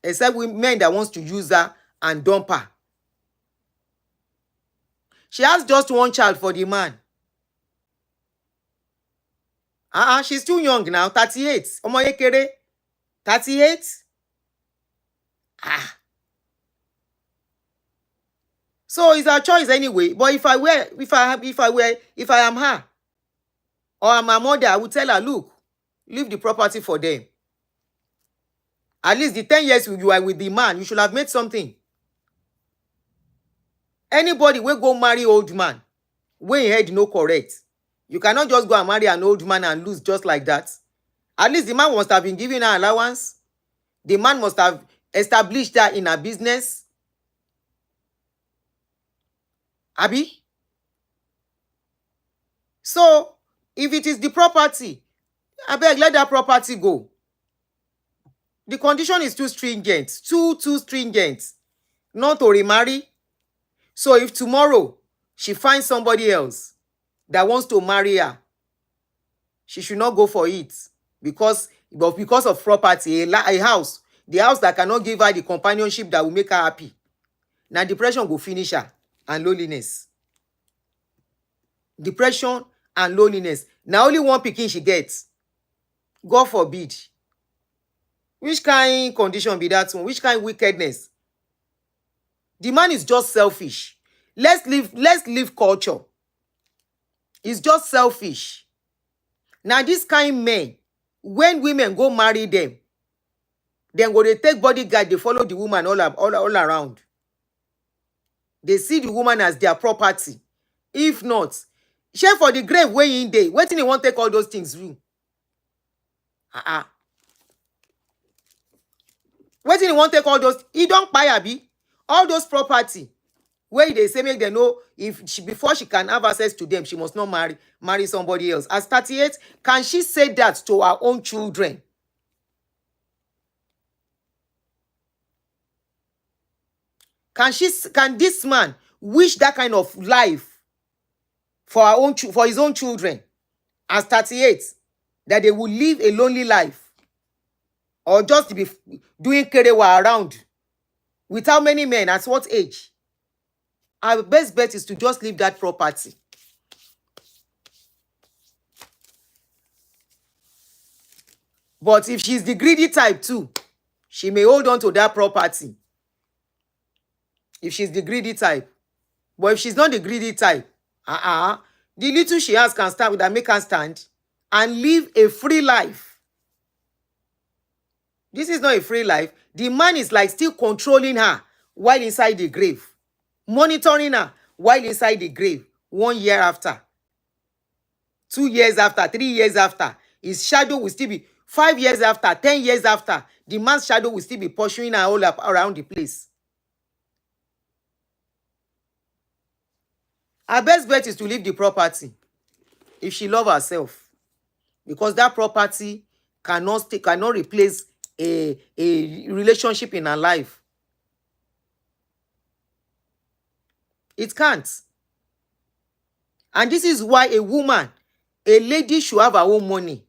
Except with men that wants to use her and dump her. She has just one child for the man. She's too young now, 38. Omo yekere, 38. So it's her choice anyway. But if I am her, or I'm her mother, I would tell her, look, leave the property for them. At least the 10 years you are with the man, you should have made something. Anybody will go marry old man, when your head no correct. You cannot just go and marry an old man and lose just like that. At least the man must have been giving her allowance. The man must have established her in her business. Abi? So, if it is the property, I beg, let that property go. The condition is too stringent. Too stringent. Not to remarry. So if tomorrow she finds somebody else that wants to marry her, she should not go for it. Because of property, a house. The house that cannot give her the companionship that will make her happy. Now depression go finish her and loneliness. Depression and loneliness. Now only one pikin she gets. God forbid. Which kind condition be that one? Which kind wickedness? The man is just selfish. Let's leave culture. It's just selfish. Now this kind men, when women go marry them, then go they take bodyguard, they follow the woman all around. They see the woman as their property. If not, share for the grave way in day. Wetin they want take all those things do? Wetin they want take all those? He don't buy abi. All those property where they say make them know if she before she can have access to them, she must not marry somebody else. At 38, can she say that to her own children? Can this man wish that kind of life for his own children at 38, that they will live a lonely life, or just to be doing kerewa around with how many men at what age? Our best bet is to just leave that property. But if she's the greedy type too, she may hold on to that property. If she's the greedy type. But if she's not the greedy type, the little she has can stand with her, make her stand and live a free life. This is not a free life. The man is like still controlling her while inside the grave, monitoring her while inside the grave. 1 year after, 2 years after, 3 years after, his shadow will still be 5 years after, 10 years after, the man's shadow will still be pursuing her all up around the place. Her best bet is to leave the property if she loves herself, because that property cannot replace a relationship in her life. It can't. And this is why a lady should have her own money,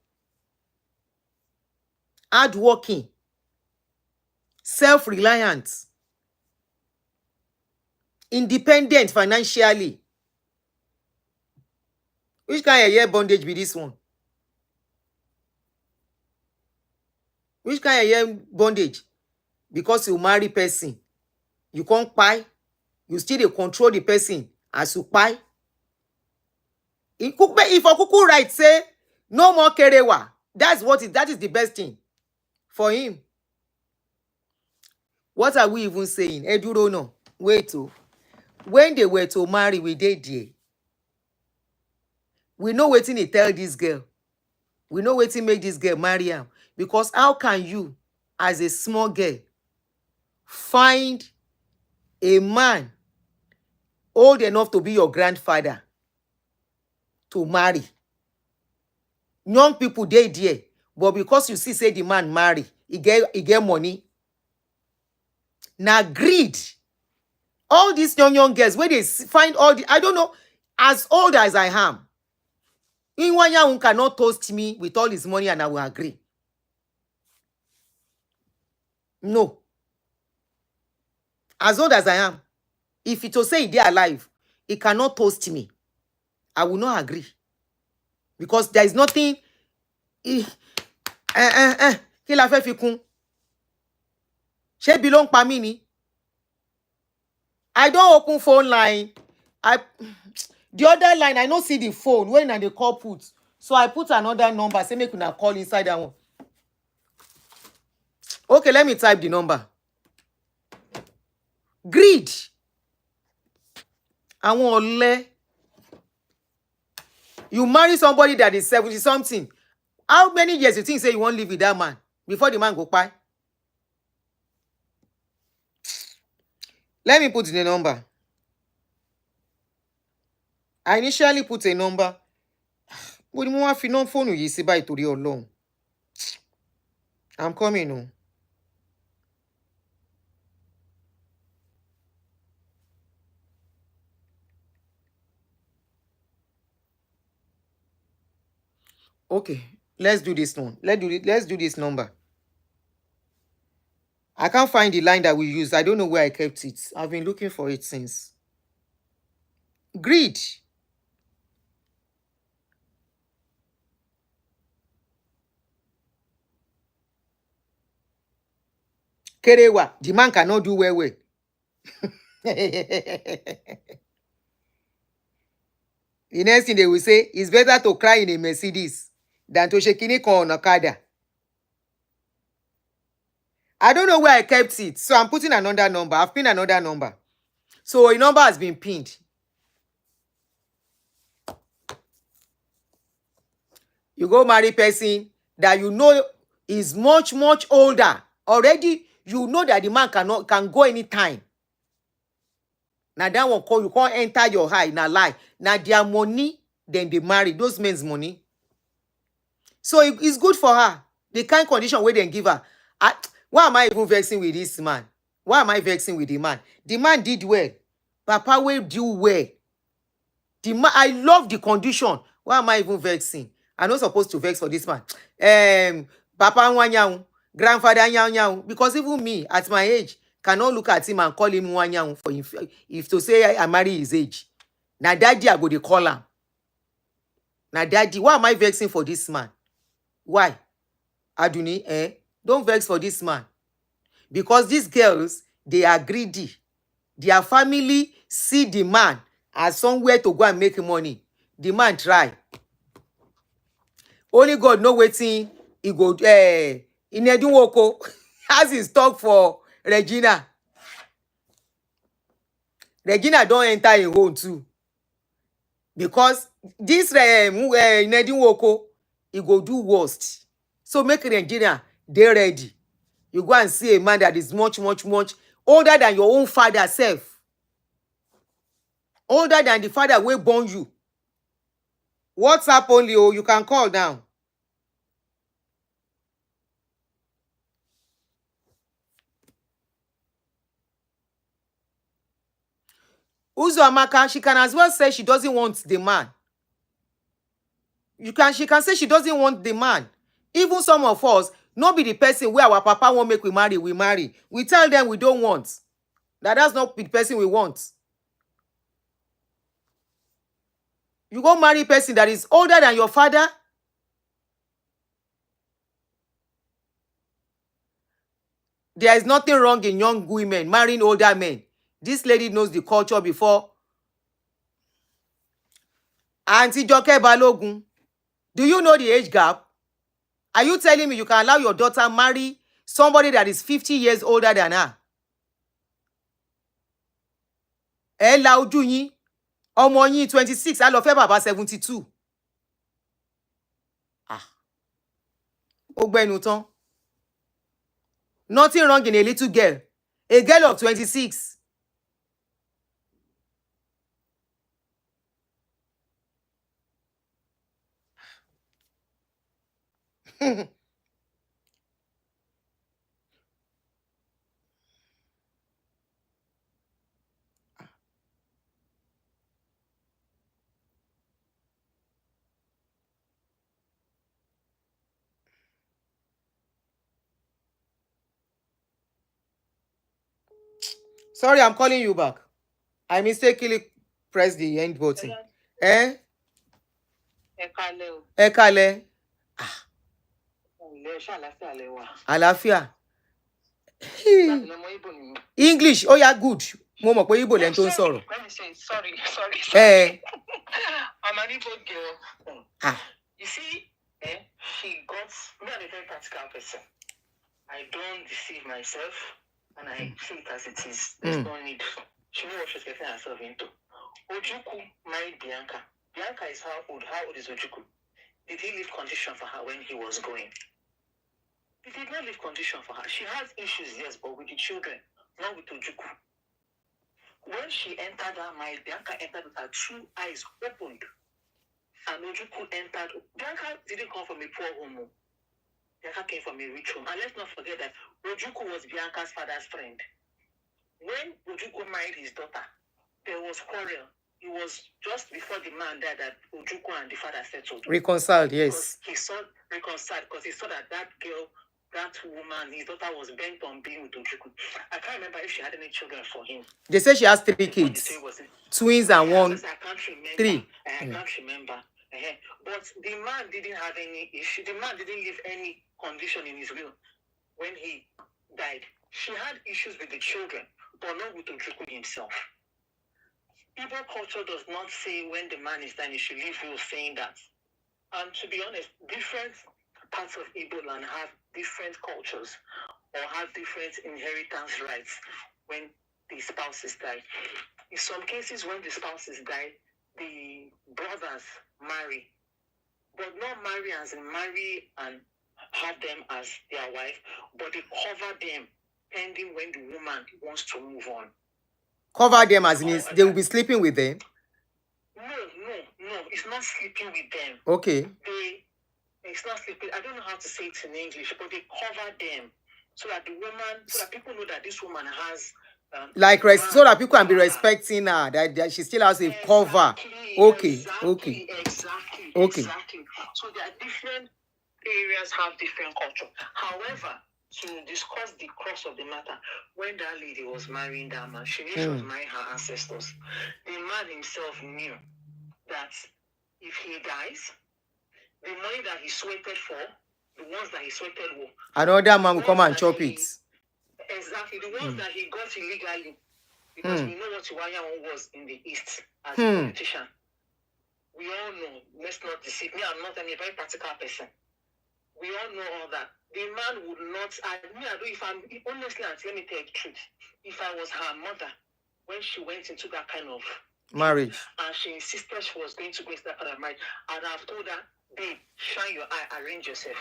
hardworking, self-reliant, independent financially. Which kind of year bondage be this one? Which kind of year bondage? Because you marry person, you can't buy, you still dey control the person as you buy. If Okuku right say no more kerewa, that is the best thing for him. What are we even saying? Eduro no. Wait oh. When they were to marry, we dey there. We know wetin he tell this girl. We know wetin make this girl marry him. Because how can you, as a small girl, find a man old enough to be your grandfather to marry? Young people dey there, but because you see say the man marry, he get money. Now greed. All these young girls, where they find all the, I don't know, as old as I am, Iwuanyawu'S cannot toast me with all his money and I will agree. No. As old as I am, if it will say they are alive, he cannot toast me. I will not agree. Because there is nothing. Kí la fẹ́ fi kún? Ṣé belong pa mí ni? I don't open phone line. The other line, I don't see the phone when I dey call put. So I put another number. Say make una call inside that one. Okay, let me type the number. Greed. Àwọn ọ̀lẹ. You marry somebody that is 70 something. How many years you think say you won't live with that man before the man go by? Let me put the number. I initially put a number. But mo wá fi phone yìí sí báyìí torí Ọlọ́run. I'm coming on. Okay, let's do this one. Let's do this number. I can't find the line that we used. I don't know where I kept it. I've been looking for it since. Greed. Kerewa. The man cannot do well. The next thing they will say, it's better to cry in a Mercedes than to shekini on Okada. I don't know where I kept it. So I'm putting another number. I've pinned another number. So a number has been pinned. You go marry person that you know is much, much older. Already, you know that the man can go anytime. Now that one call you can't enter your eye. Now lie. Now their money, then they marry. Those men's money. So it's good for her. The kind condition where they give her. Why am I even vexing with this man? Why am I vexing with the man? The man did well. Papa will do well. The man, I love the condition. Why am I even vexing? I'm not supposed to vex for this man. Papa Iwuanyawu'S, grandfather Iwuanyawu'S, because even me at my age cannot look at him and call him Iwuanyawu'S for him, if to say I marry his age. Now daddy I go to call him. Now daddy, why am I vexing for this man? Why? Aduni, don't vex for this man. Because these girls, they are greedy. Their family see the man as somewhere to go and make money. The man try. Only God know wetin he go Iwuanyawu'S has his talk for Regina. Regina don't enter in home too. Because this Iwuanyawu'S, he go do worst. So make Regina, they ready. You go and see a man that is much, much, much older than your own father self. Older than the father wey born you. WhatsApp only, oh, you can call now. Uzoamaka, she can as well say she doesn't want the man. She can say she doesn't want the man. Even some of us, not be the person where our papa won't make we marry, we marry. We tell them we don't want. That's not the person we want. You go marry a person that is older than your father. There is nothing wrong in young women marrying older men. This lady knows the culture before. Auntie Joke Balogun, do you know the age gap? Are you telling me you can allow your daughter marry somebody that is 50 years older than her? La ojú yín, ọmọ yín 26, á lọ fẹ́ bàbá 72. Ó gbẹ́nu tán. Nothing wrong in a little girl. A girl of 26. Sorry, I'm calling you back. I mistakenly pressed the end button. Ẹ kálẹ́. Àlàáfíà. English, oh yeah, good. Mo mọ̀ pé Igbo lẹ́ni tó ń sọ̀rọ̀. Sorry. I'm an Igbo girl. You see, she got me. I'm a very practical person. I don't deceive myself, and I see it as it is. There's no need. She knows what she's getting herself into. Ojukwu married Bianca. Bianca is how old? How old is Ojukwu? Did he leave condition for her when he was going? He did not leave condition for her. She has issues, yes, but with the children, not with Ojukwu. When she entered her mind, Bianca entered with her two eyes opened. And Ojukwu entered. Bianca didn't come from a poor home. Bianca came from a rich home. And let's not forget that Ojukwu was Bianca's father's friend. When Ojukwu married his daughter, there was quarrel. It was just before the man died that Ojukwu and the father settled. Reconciled, yes. Because he saw that that girl that woman, his daughter, was bent on being with Ojukwu. I can't remember if she had any children for him. They say she has 3 kids. Twins and one. I can't remember. 3. I can't remember. But the man didn't have any issue. The man didn't leave any condition in his will when he died. She had issues with the children, but not with Ojukwu himself. Igbo culture does not say when the man is dying, he should leave will saying that. And to be honest, different parts of Igbo land have different cultures or have different inheritance rights when the spouses die. In some cases, when the spouses die, the brothers marry, but not marry as in marry and have them as their wife, but they cover them pending when the woman wants to move on. Cover them as in they will be sleeping with them? No. It's not sleeping with them. Okay. It's not sleeping. I don't know how to say it in English, but they cover them so that the woman, so that people know that this woman has so that people can be respecting her, that she still has a cover. Okay. Exactly. So there are different areas have different culture. However, to discuss the crux of the matter, when that lady was marrying that man, she knew she was marrying her ancestors. The man himself knew that if he dies, the money that he sweated for, the ones that he sweated for, another man will come and chop it. Exactly, the ones that he got illegally, because we know what Iwuanyawu'S was in the East as a politician. We all know, let's not deceive me, I'm not a very practical person. We all know all that. The man would not, honestly, let me tell you the truth. If I was her mother, when she went into that kind of marriage, and she insisted she was going to go into that kind of marriage, I'd have told her, babe, shine your eye, arrange yourself.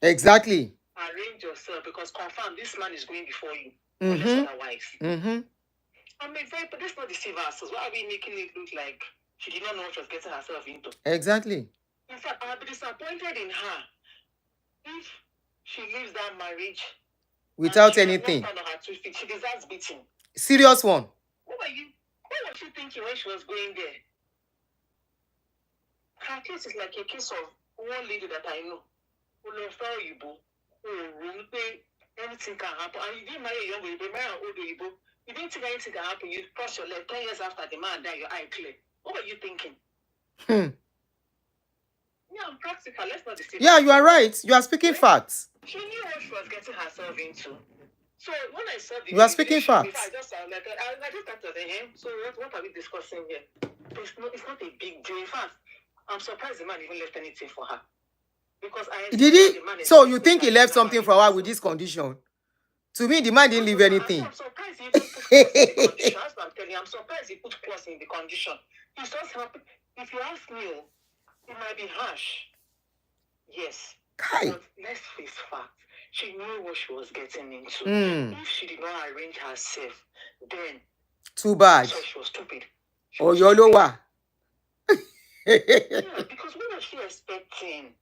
Exactly. Arrange yourself, because confirm this man is going before you. Otherwise. But let's not deceive ourselves. Why are we making it look like she did not know what she was getting herself into? Exactly. In fact, I'll be disappointed in her if she leaves that marriage without anything. She deserves beating. Serious one. What was she thinking when she was going there? Her case is like a case of one lady that I know. Anything can happen. And you didn't marry a young Igbo, you marry an old Igbo. You didn't think anything can happen. You cross your leg 10 years after the man died, your eye clear. What were you thinking? Yeah, I'm practical. Let's not deceive. Yeah, you are right. You are speaking facts. She knew what she was getting herself into. So when I saw the, you are speaking facts. I just started him. So what are we discussing here? It's not a big deal. In fact, I'm surprised the man even left anything for her. Because did he? So you think he left something for her with this condition? To me, the man didn't leave anything. I'm surprised he even put clause in the condition. That's what I'm telling you. I'm surprised he put clause in the condition. He's just happy. If you ask me, it might be harsh. Yes. But let's face facts. She knew what she was getting into. If she did not arrange herself, then too bad. So she was stupid. Yolowa. Yeah, because what was she expecting?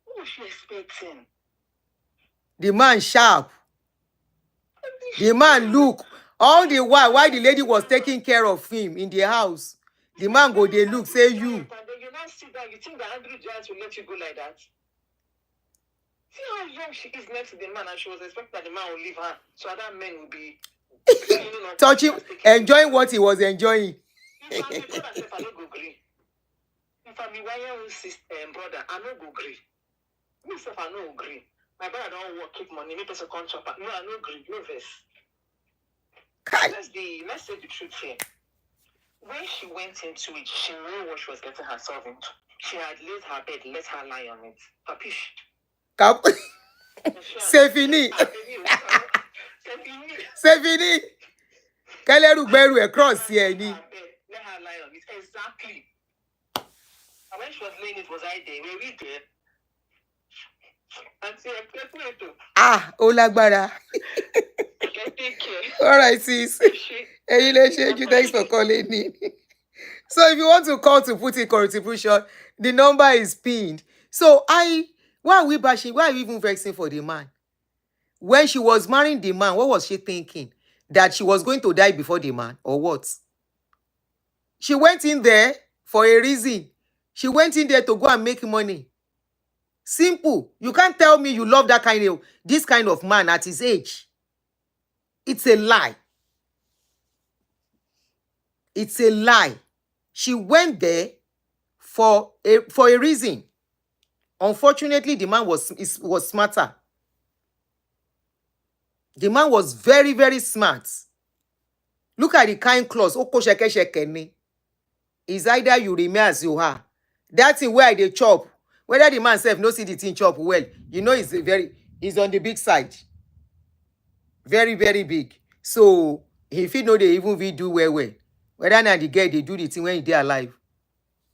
What was she expecting? The man sharp. The man look. All the while the lady was taking care of him in the house, the man go they look, say you. You not sit down, you think that Andrew Giants will let you go like that? See how young she is next to the man, and she was expecting that the man will leave her, so that man will be touching, enjoying what he was enjoying. If I'm the brother, I don't go agree. If I'm Iwuanyawu'S brother, I don't go agree. Myself, I don't agree. My brother don't work, keep money, make person come chop. No, I don't agree. No verse. Let's say the truth here. When she went into it, she knew what she was getting herself into. She had laid her bed, let her lie on it. Papish. C'est fini. C'est fini. Keleru beru across here. Let her lie on it. Exactly. And when she was laying it, was I there? Were we there? Olagbara. All right, sis. Thanks for calling in. So if you want to call to put in contribution, the number is pinned. So why are we bashing? Why are we even vexing for the man? When she was marrying the man, what was she thinking? That she was going to die before the man, or what? She went in there for a reason. She went in there to go and make money. Simple. You can't tell me you love this kind of man at his age. It's a lie. It's a lie. She went there for a reason. Unfortunately, the man was smarter. The man was very, very smart. Look at the kind clause. Oko sheke sheke ni. It's either you remain as you are. That thing where they chop. Whether the man self no see the thing chop well, you know it's on the big side. Very, very big. So if you know they even will do well. Whether not the girl they do the thing when they alive.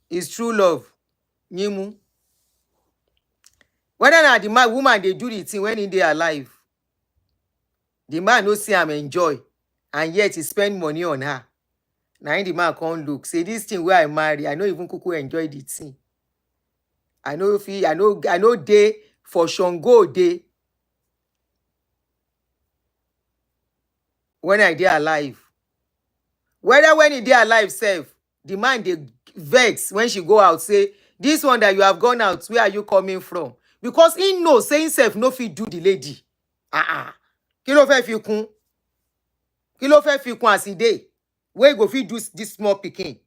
It's true love. Nyimu. Whether not the woman they do the thing when they alive. The man no see him enjoy. And yet he spend money on her. Now the man can't look. Say this thing where I marry, I know even Kuku enjoy the thing. I know day for Shango day. When I dey alive. Whether when he dey alive self, the man dey vex when she go out, say, this one that you have gone out, where are you coming from? Because he knows saying self no fit do the lady. Kí ló fẹ́ fi kún? Kí ló fẹ́ fi kún as he dey? Where go fit do this small pikin?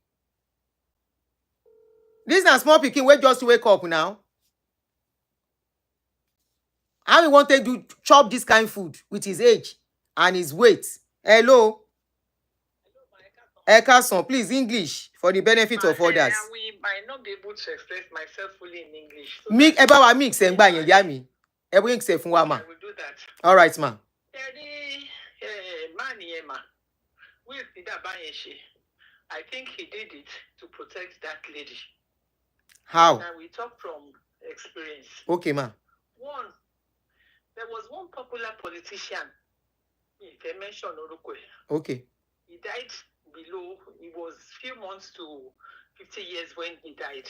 This na small pikin wey just wake up now. How he want to chop this kind of food with his age and his weight? Hello? Ekason, please, English, for the benefit of others. We might not be able to express myself fully in English. So Mix, mix and buy your yami. Everything safe for ma. I will do that. All right, ma. I think he did it to protect that lady. How? And we talk from experience. Okay, ma. One, there was one popular politician. If I mention Orukwe. Okay. He died below. It was few months to 50 years when he died.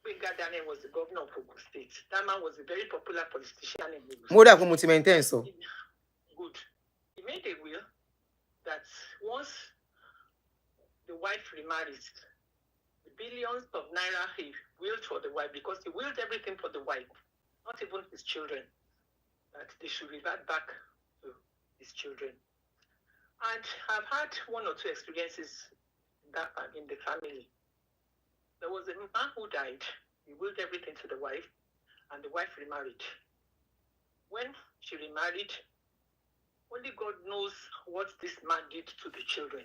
Benga Daniel was the governor of Ogun State. That man was a very popular politician in Ogun State. More than so. Good. He made a will that once the wife remarries, the billions of naira he willed for the wife, because he willed everything for the wife, not even his children, that they should revert back to his children. And I've had one or two experiences in the family. There was a man who died. He willed everything to the wife, and the wife remarried. When she remarried, only God knows what this man did to the children.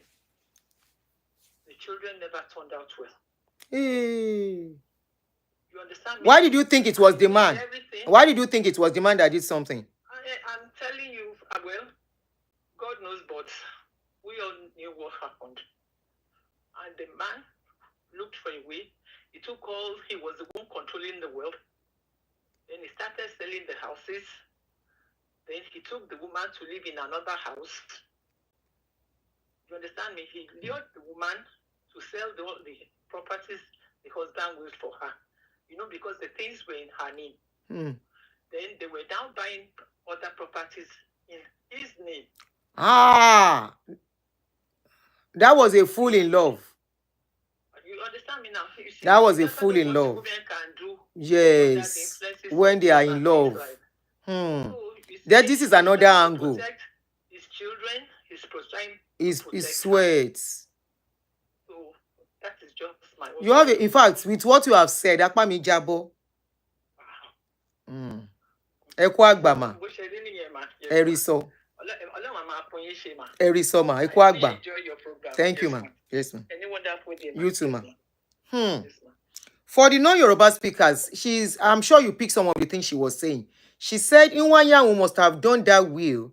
The children never turned out well. Hey. You understand me? Why did you think it was the man? Why did you think it was the man that did something? I'm telling you, well, God knows, but we all knew what happened. And the man looked for a way. He was the one controlling the world. Then he started selling the houses. Then he took the woman to live in another house. You understand me? He lured the woman to sell the properties the husband willed for her. You know, because the things were in her name. Then they were now buying other properties in his name. That was a fool in love. You understand me now? You see, that was a fool in love. Yes, when they are in love. So, this is another angle. His children, his sweat. So that is just my own. You have, in fact, with what you have said, Akpa mi jabo. Eku agba ma. Eriso. Eriso ma. Eku agba. Thank you, ma. Yes, ma. You too, ma. For the non-Yoruba speakers, I'm sure you picked some of the things she was saying. She said Iwuanyawu'S must have done that will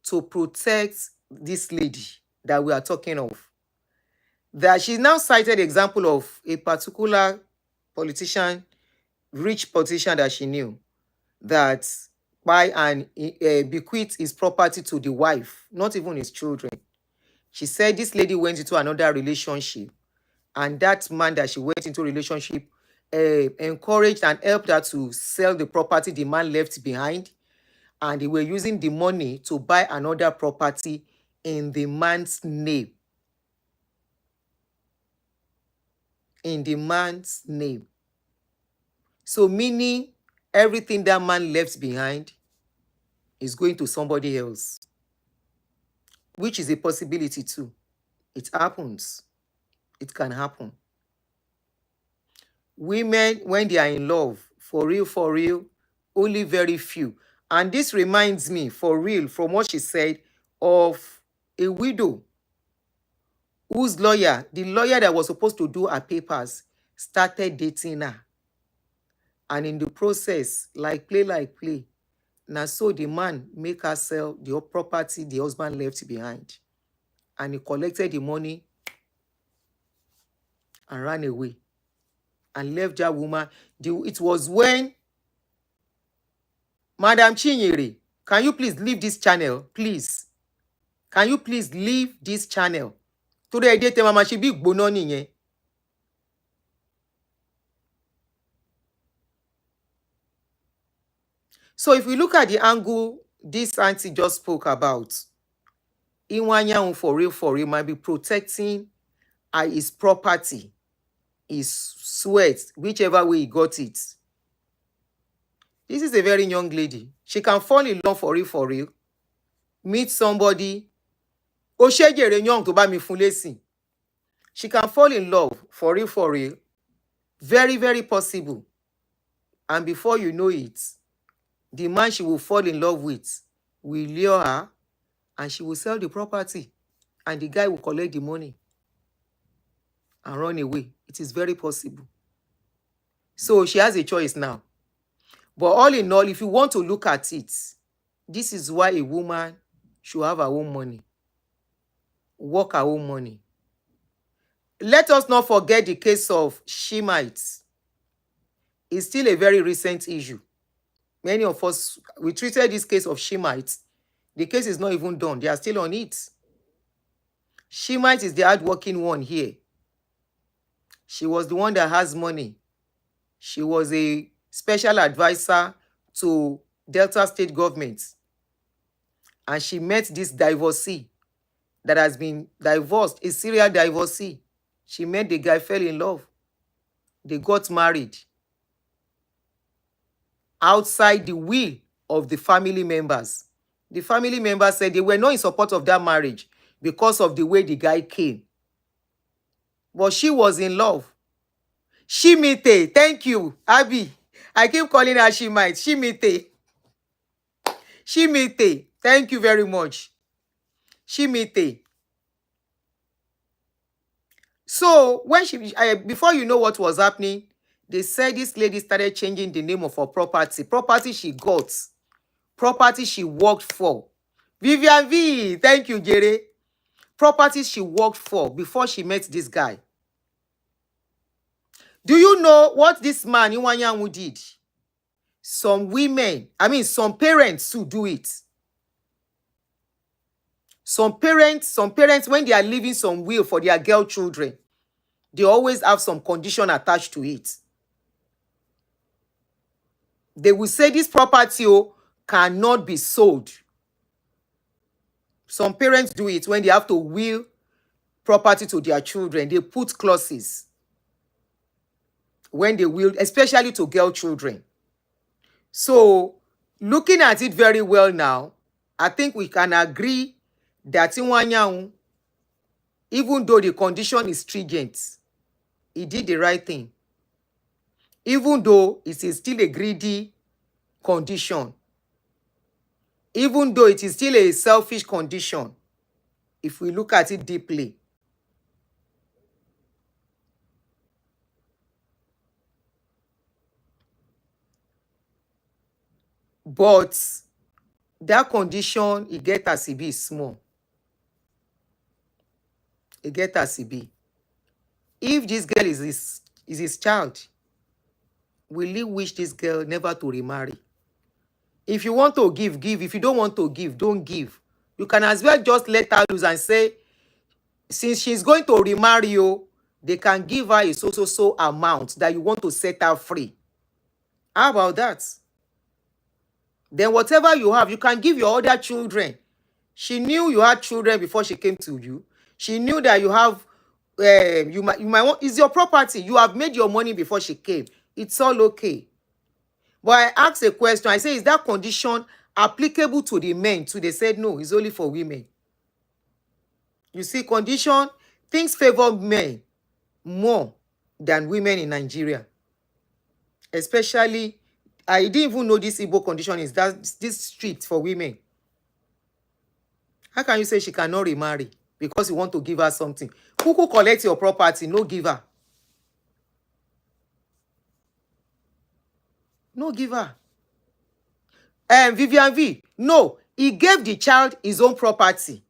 to protect this lady that we are talking of. That she now cited the example of a particular politician, rich politician that she knew, that by and bequeathed his property to the wife, not even his children. She said this lady went into another relationship, and that man that she went into a relationship encouraged and helped her to sell the property the man left behind, and they were using the money to buy another property in the man's name. In the man's name. So meaning everything that man left behind is going to somebody else, which is a possibility too. It happens. It can happen. Women, when they are in love, for real, only very few. And this reminds me, for real, from what she said, of a widow whose lawyer, the lawyer that was supposed to do her papers, started dating her. And in the process, like play, now so the man make her sell the property the husband left behind. And he collected the money and ran away and left that woman. It was when Madam Chinyere, can you please leave this channel, please? Can you please leave this channel? Today, I mama she be gbóná nìyẹn. So if we look at the angle this auntie just spoke about, Iwuanyawu'S for real might be protecting his property, his sweat, whichever way he got it. This is a very young lady. She can fall in love for real. Meet somebody. Ó ṣe jèrè young tó bá mi fún lésì. She can fall in love for real. Very possible. And before you know it, the man she will fall in love with will lure her and she will sell the property. And the guy will collect the money and run away. It is very possible. So she has a choice now. But all in all, if you want to look at it, this is why a woman should have her own money. Work her own money. Let us not forget the case of Shemites. It's still a very recent issue. Many of us, we treated this case of Shemites. The case is not even done. They are still on it. Shemite is the hardworking one here. She was the one that has money. She was a special advisor to Delta State government. And she met this divorcee that has been divorced, a serial divorcee. She met the guy, fell in love. They got married outside the will of the family members. The family members said they were not in support of that marriage because of the way the guy came. But she was in love. Shimite, thank you, Abby. I keep calling her Shemite. Shimite. Shimite, thank you very much. Shimite. So when before you know what was happening, they said this lady started changing the name of her property. Property she got. Property she worked for. Vivian V, thank you, Jerry. Property she worked for before she met this guy. Do you know what this man, Iwuanyawu'S, did? Some women, some parents who do it. Some parents, when they are leaving some will for their girl children, they always have some condition attached to it. They will say this property cannot be sold. Some parents do it when they have to will property to their children. They put clauses when they will, especially to girl children. So, looking at it very well now, I think we can agree that Iwuanyawu'S, even though the condition is stringent, he did the right thing. Even though it is still a greedy condition, even though it is still a selfish condition, if we look at it deeply. But that condition, it get as it be small. It get as it be. If this girl is his child, will he wish this girl never to remarry? If you want to give, give. If you don't want to give, don't give. You can as well just let her loose and say, since she's going to remarry you, they can give her a so amount that you want to set her free. How about that? Then whatever you have, you can give your other children. She knew you had children before she came to you. She knew that you have, you might want, it's your property. You have made your money before she came. It's all okay. But I asked a question. I say, is that condition applicable to the men too? They said, no, it's only for women. You see, condition, things favor men more than women in Nigeria. Especially, I didn't even know this Igbo condition is that this strict for women. How can you say she cannot remarry because you want to give her something? Who could collect your property? No giver. No giver. Vivian V, no, he gave the child his own property.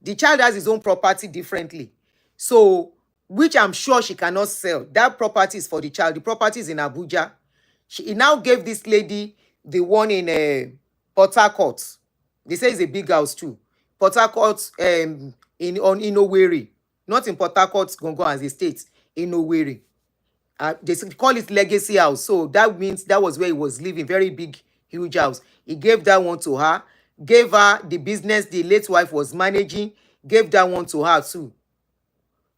The child has his own property differently. So, which I'm sure she cannot sell. That property is for the child. The property is in Abuja. He now gave this lady the one in Port Harcourt. They say it's a big house too. Port Harcourt in Owerri. Not in Port Harcourt, Gongo as a state, in Owerri. They call it legacy house. So that means that was where he was living. Very big, huge house. He gave that one to her. Gave her the business the late wife was managing. Gave that one to her too.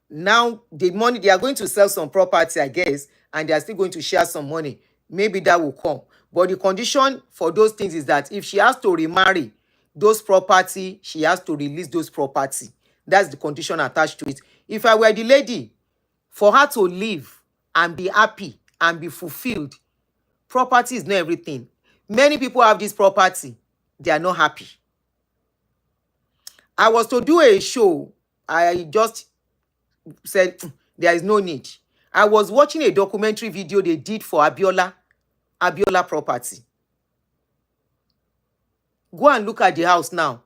Now the money, they are going to sell some property, I guess, and they are still going to share some money. Maybe that will come. But the condition for those things is that if she has to remarry those property, she has to release those property. That's the condition attached to it. If I were the lady, for her to live and be happy and be fulfilled, property is not everything. Many people have this property. They are not happy. I was to do a show. I just said, there is no need. I was watching a documentary video they did for Abiola property. Go and look at the house now.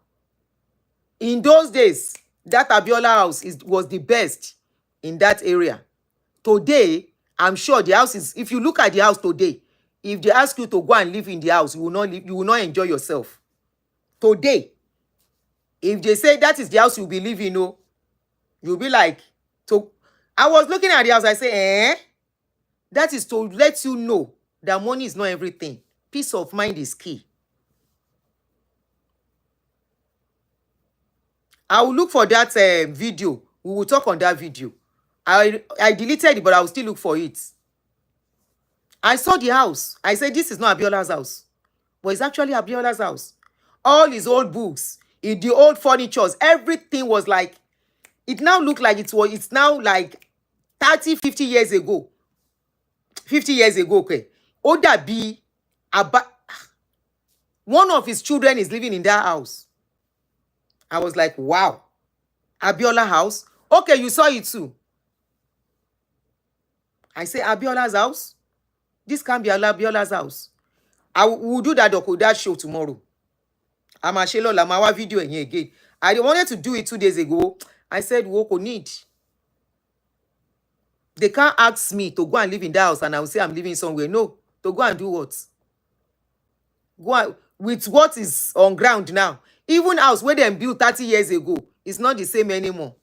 In those days, that Abiola house was the best in that area. Today, I'm sure the house is, if you look at the house today, if they ask you to go and live in the house, you will not enjoy yourself. Today, if they say that is the house you'll be living, you'll be like, I was looking at the house, I say, that is to let you know that money is not everything. Peace of mind is key. I will look for that video. We will talk on that video. I deleted it, but I will still look for it. I saw the house. I said, this is not Abiola's house. But it's actually Abiola's house. All his old books, the old furnitures, everything was like, it now looked like it's now like 30, 50 years ago. 50 years ago, okay. Oda B, one of his children is living in that house. I was like, wow. Abiola house? Okay, you saw it too. I say, Abiola's house? This can't be Abiola's house. I will do that show tomorrow. I'm a shelo lamawa video again. I wanted to do it 2 days ago. I said, Woko need. They can't ask me to go and live in that house and I will say I'm living somewhere. No. To go and do what? Go and, with what is on ground now. Even house where they built 30 years ago, it's not the same anymore.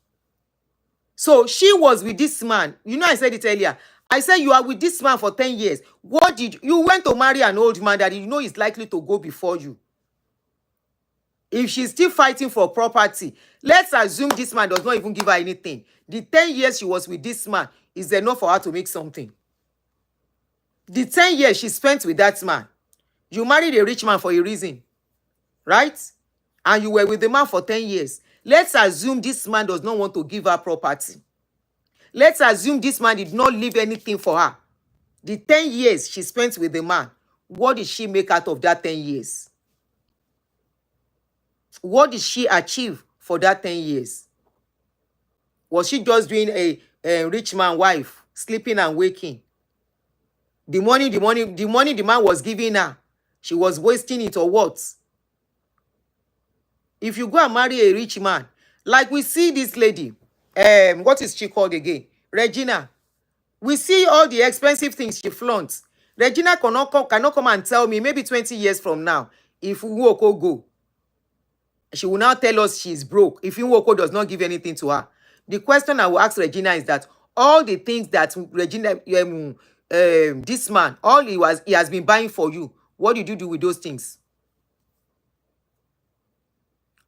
So she was with this man. You know, I said it earlier. I said you are with this man for 10 years. What did you went to marry an old man that you know is likely to go before you? If she's still fighting for property, let's assume this man does not even give her anything. The 10 years she was with this man is enough for her to make something. The 10 years she spent with that man. You married a rich man for a reason, right? And you were with the man for 10 years. Let's assume this man does not want to give her property. Let's assume this man did not leave anything for her. The 10 years she spent with the man, what did she make out of that 10 years? What did she achieve for that 10 years? Was she just doing a rich man wife, sleeping and waking? The money the man was giving her, she was wasting it or what? If you go and marry a rich man, like we see this lady, what is she called again? Regina. We see all the expensive things she flaunts. Regina cannot come and tell me, maybe 20 years from now, if Uwoko go, she will now tell us she's broke if Uwoko does not give anything to her. The question I will ask Regina is that all the things that Regina, this man, all he has been buying for you, what did you do with those things?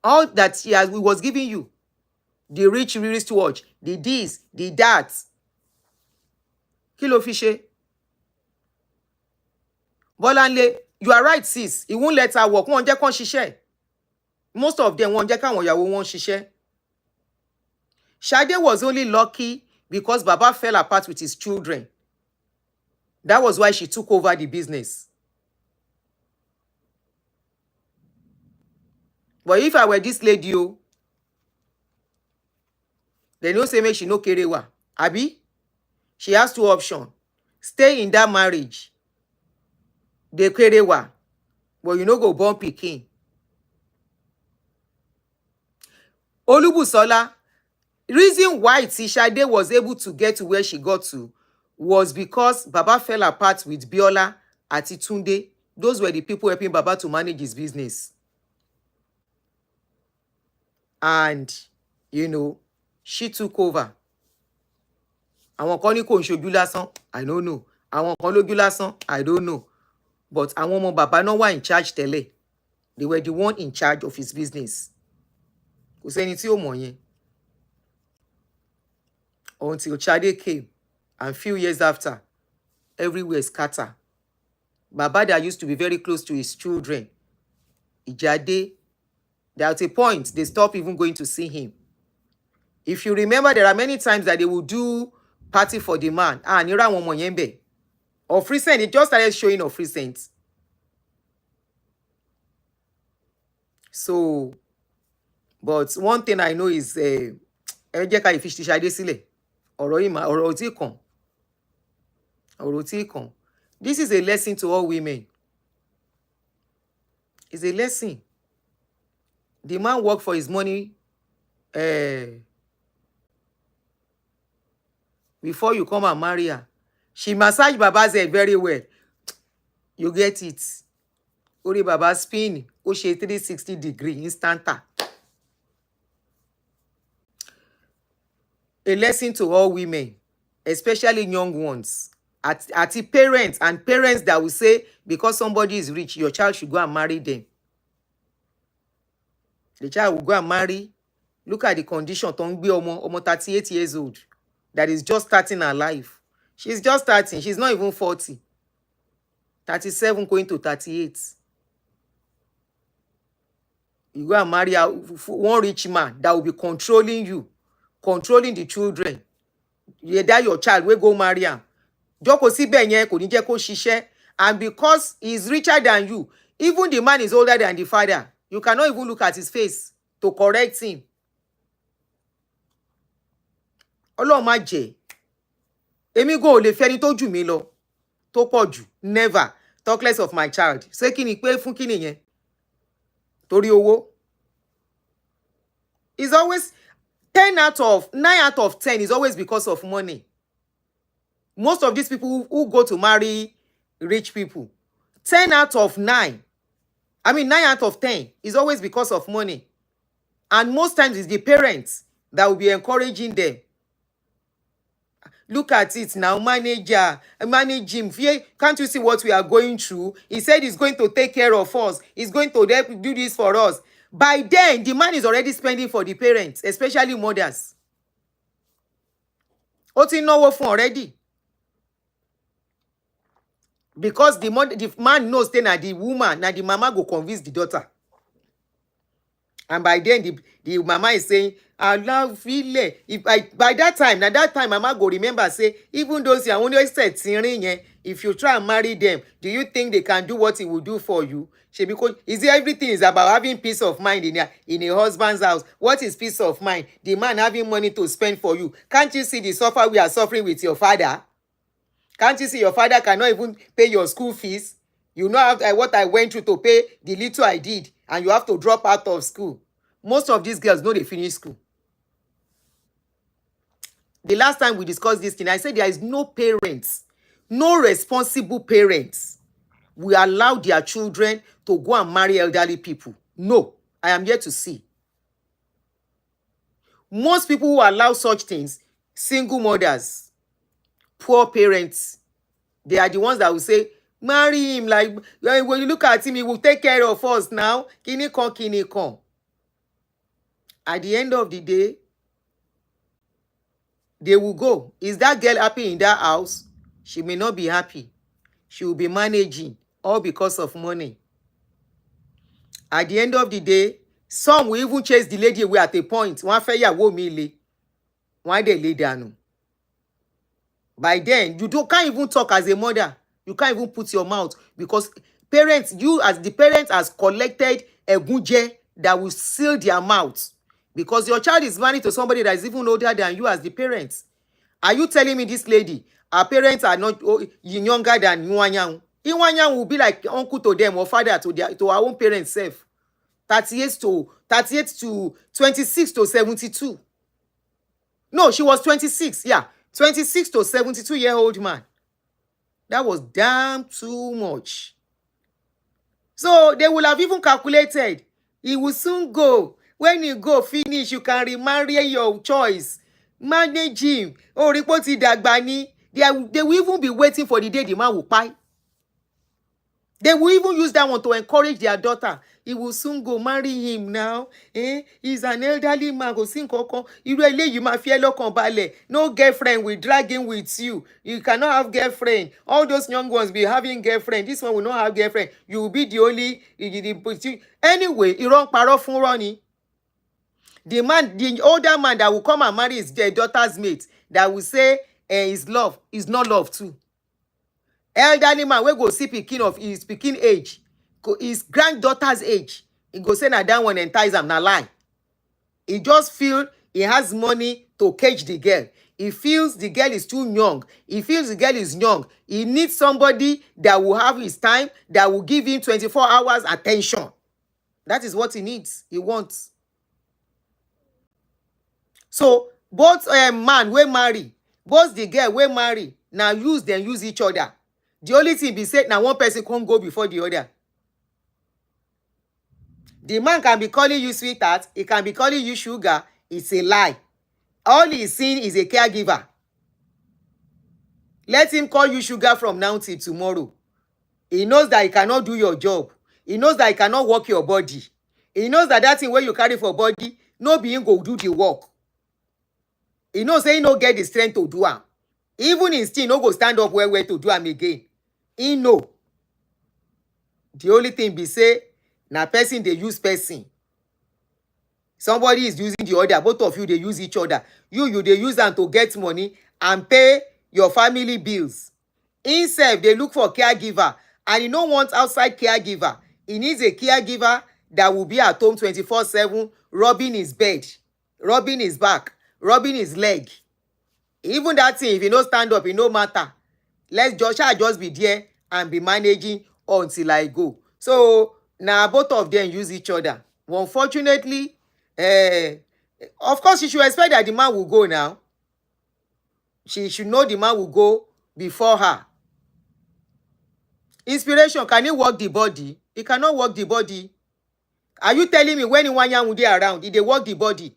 All that he was giving you, the rich wristwatch, the this, the that. Kilo fishe. Bolanle, you are right, sis. He won't let her work. Wọ́n jẹ́ kán ṣiṣẹ́. Most of them wọ́n jẹ́ káwọn ìyàwó wọn ṣiṣẹ́. Shade was only lucky because Baba fell apart with his children. That was why she took over the business. But if I were this lady, they don't say make she no kerewa. Abi? She has two options. Stay in that marriage. They kerewa. But you no go born pikin. Olubusola, reason why Tishade was able to get to where she got to was because Baba fell apart with Biola àti Túndé. Those were the people helping Baba to manage his business. And, you know, she took over. Àwọn kan ní kò ń ṣojú lásán, I don't know. Àwọn kan lójú lásán, I don't know. But àwọn ọmọ bàbá náà wà in charge tẹ́lẹ̀. They were the one in charge of his business. Kò sẹ́ni tí ó mọ̀ yẹn. Until Shade came, and few years after, everywhere scatter. Baba that used to be very close to his children, Ijade, there at a point, they stopped even going to see him. If you remember, there are many times that they will do party for the man. Nira won mo yen be. Of recent, it just started showing of recent. So, but one thing I know is, ẹ jẹ́ ká ìfish ti Ṣadé sílẹ̀. Ọ̀rọ̀ yìí mà ọ̀rọ̀ tí kàn. Ọ̀rọ̀ tí kàn. This is a lesson to all women. It's a lesson. The man worked for his money before you come and marry her. She massaged Baba's head very well. You get it. Ori Baba spin. Ó ṣe 360-degree instanta. A lesson to all women, especially young ones. At the parents and parents that will say, because somebody is rich, your child should go and marry them. The child will go and marry. Look at the condition. Tongbi Omo 38 years old. That is just starting her life. She's just starting. She's not even 40. 37 going to 38. You go and marry one rich man that will be controlling you, controlling the children. That your child will go marry him. Joko síbẹ̀ yẹn kò ní jẹ́ kó ṣiṣẹ́. And because he's richer than you, even the man is older than the father, you cannot even look at his face to correct him. Ọlọ́run má jẹ́. Èmi go lè fẹ́ ni tó jù mí lọ. Tó pọ̀ jù. Never. Talk less of my child. Ṣé kí ni pé fún kí nìyẹn? Torí owó. It's always 9 out of 10 is always because of money. Most of these people who go to marry rich people, 9 out of 10 is always because of money. And most times it's the parents that will be encouraging them. Look at it now, manage him. Can't you see what we are going through? He said he's going to take care of us. He's going to do this for us. By then, the man is already spending for the parents, especially mothers. Ó ti náwó fún already. Because the man knows that the woman, now the mama go convince the daughter. And by then, the mama is saying, I love you. By that time, mama go remember, say, even those you only said, if you try and marry them, do you think they can do what he will do for you? Because everything is about having peace of mind in a husband's house. What is peace of mind? The man having money to spend for you. Can't you see the suffer we are suffering with your father? Can't you see your father cannot even pay your school fees? You know what I went through to pay the little I did, and you have to drop out of school. Most of these girls know they finish school. The last time we discussed this thing, I said there is no parents, no responsible parents will allow their children to go and marry elderly people. No, I am yet to see. Most people who allow such things, single mothers, poor parents, they are the ones that will say, marry him. Like, when you look at him, he will take care of us now. Kini kon. At the end of the day, they will go. Is that girl happy in that house? She may not be happy. She will be managing. all because of money. At the end of the day, some will even chase the lady away at a point. Wọ́n fẹ́ yàwó mi le. Wọ́n dẹ̀ lay down. By then, can't even talk as a mother. You can't even put your mouth because parents, you as the parent has collected a gunje that will seal their mouth because your child is married to somebody that is even older than you as the parents. Are you telling me this lady, her parents are not younger than Iwuanyawu? Iwuanyawu will be like uncle to them or father to our own parents self. 38 to 26 to 72. No, she was 26. Yeah, 26 to 72-year-old man. That was damn too much. So they will have even calculated. He will soon go. When you go finish, you can remarry your choice. Manage him. Oh, report it dagbani. They will even be waiting for the day the man will pay. They will even use that one to encourage their daughter. He will soon go marry him now. He's an elderly man. Go sing koko. You ma fi lọ́kàn balẹ̀. No girlfriend will drag him with you. You cannot have girlfriend. All those young ones be having girlfriend. This one will not have girlfriend. You will be the only. Anyway, irọ́ parọ́ fún Ronnie. The older man that will come and marry his daughter's mate, that will say his love is not love too. Elderly man wey go see pikin of his pikin age, his granddaughter's age, he go say na that one entice am, na lie. He just feel he has money to cage the girl. He feels the girl is too young. He feels the girl is young. He needs somebody that will have his time, that will give him 24 hours attention. That is what he needs. He wants. So both man wey marry, both the girl wey marry, now use each other. The only thing be said, now one person can't go before the other. The man can be calling you sweetheart, he can be calling you sugar. It's a lie. All he's seeing is a caregiver. Let him call you sugar from now till tomorrow. He knows that he cannot do your job. He knows that he cannot work your body. He knows that that thing where you carry for body, no being go do the work. He knows say he no get the strength to do am. Even in still no go stand up well to do am again. He know. The only thing be say, na person they use person. Somebody is using the other. Both of you, they use each other. You they use them to get money and pay your family bills. Himself, they look for caregiver. And he don't want outside caregiver. He needs a caregiver that will be at home 24/7, rubbing his bed, rubbing his back, rubbing his leg. Even that thing, if he no stand up, it no matter. Let's just be there and be managing until I go. So now both of them use each other. Unfortunately, of course, she should expect that the man will go now. She should know the man will go before her. Inspiration, can he work the body? He cannot work the body. Are you telling me when Iwuanyawu dey around, did they work the body?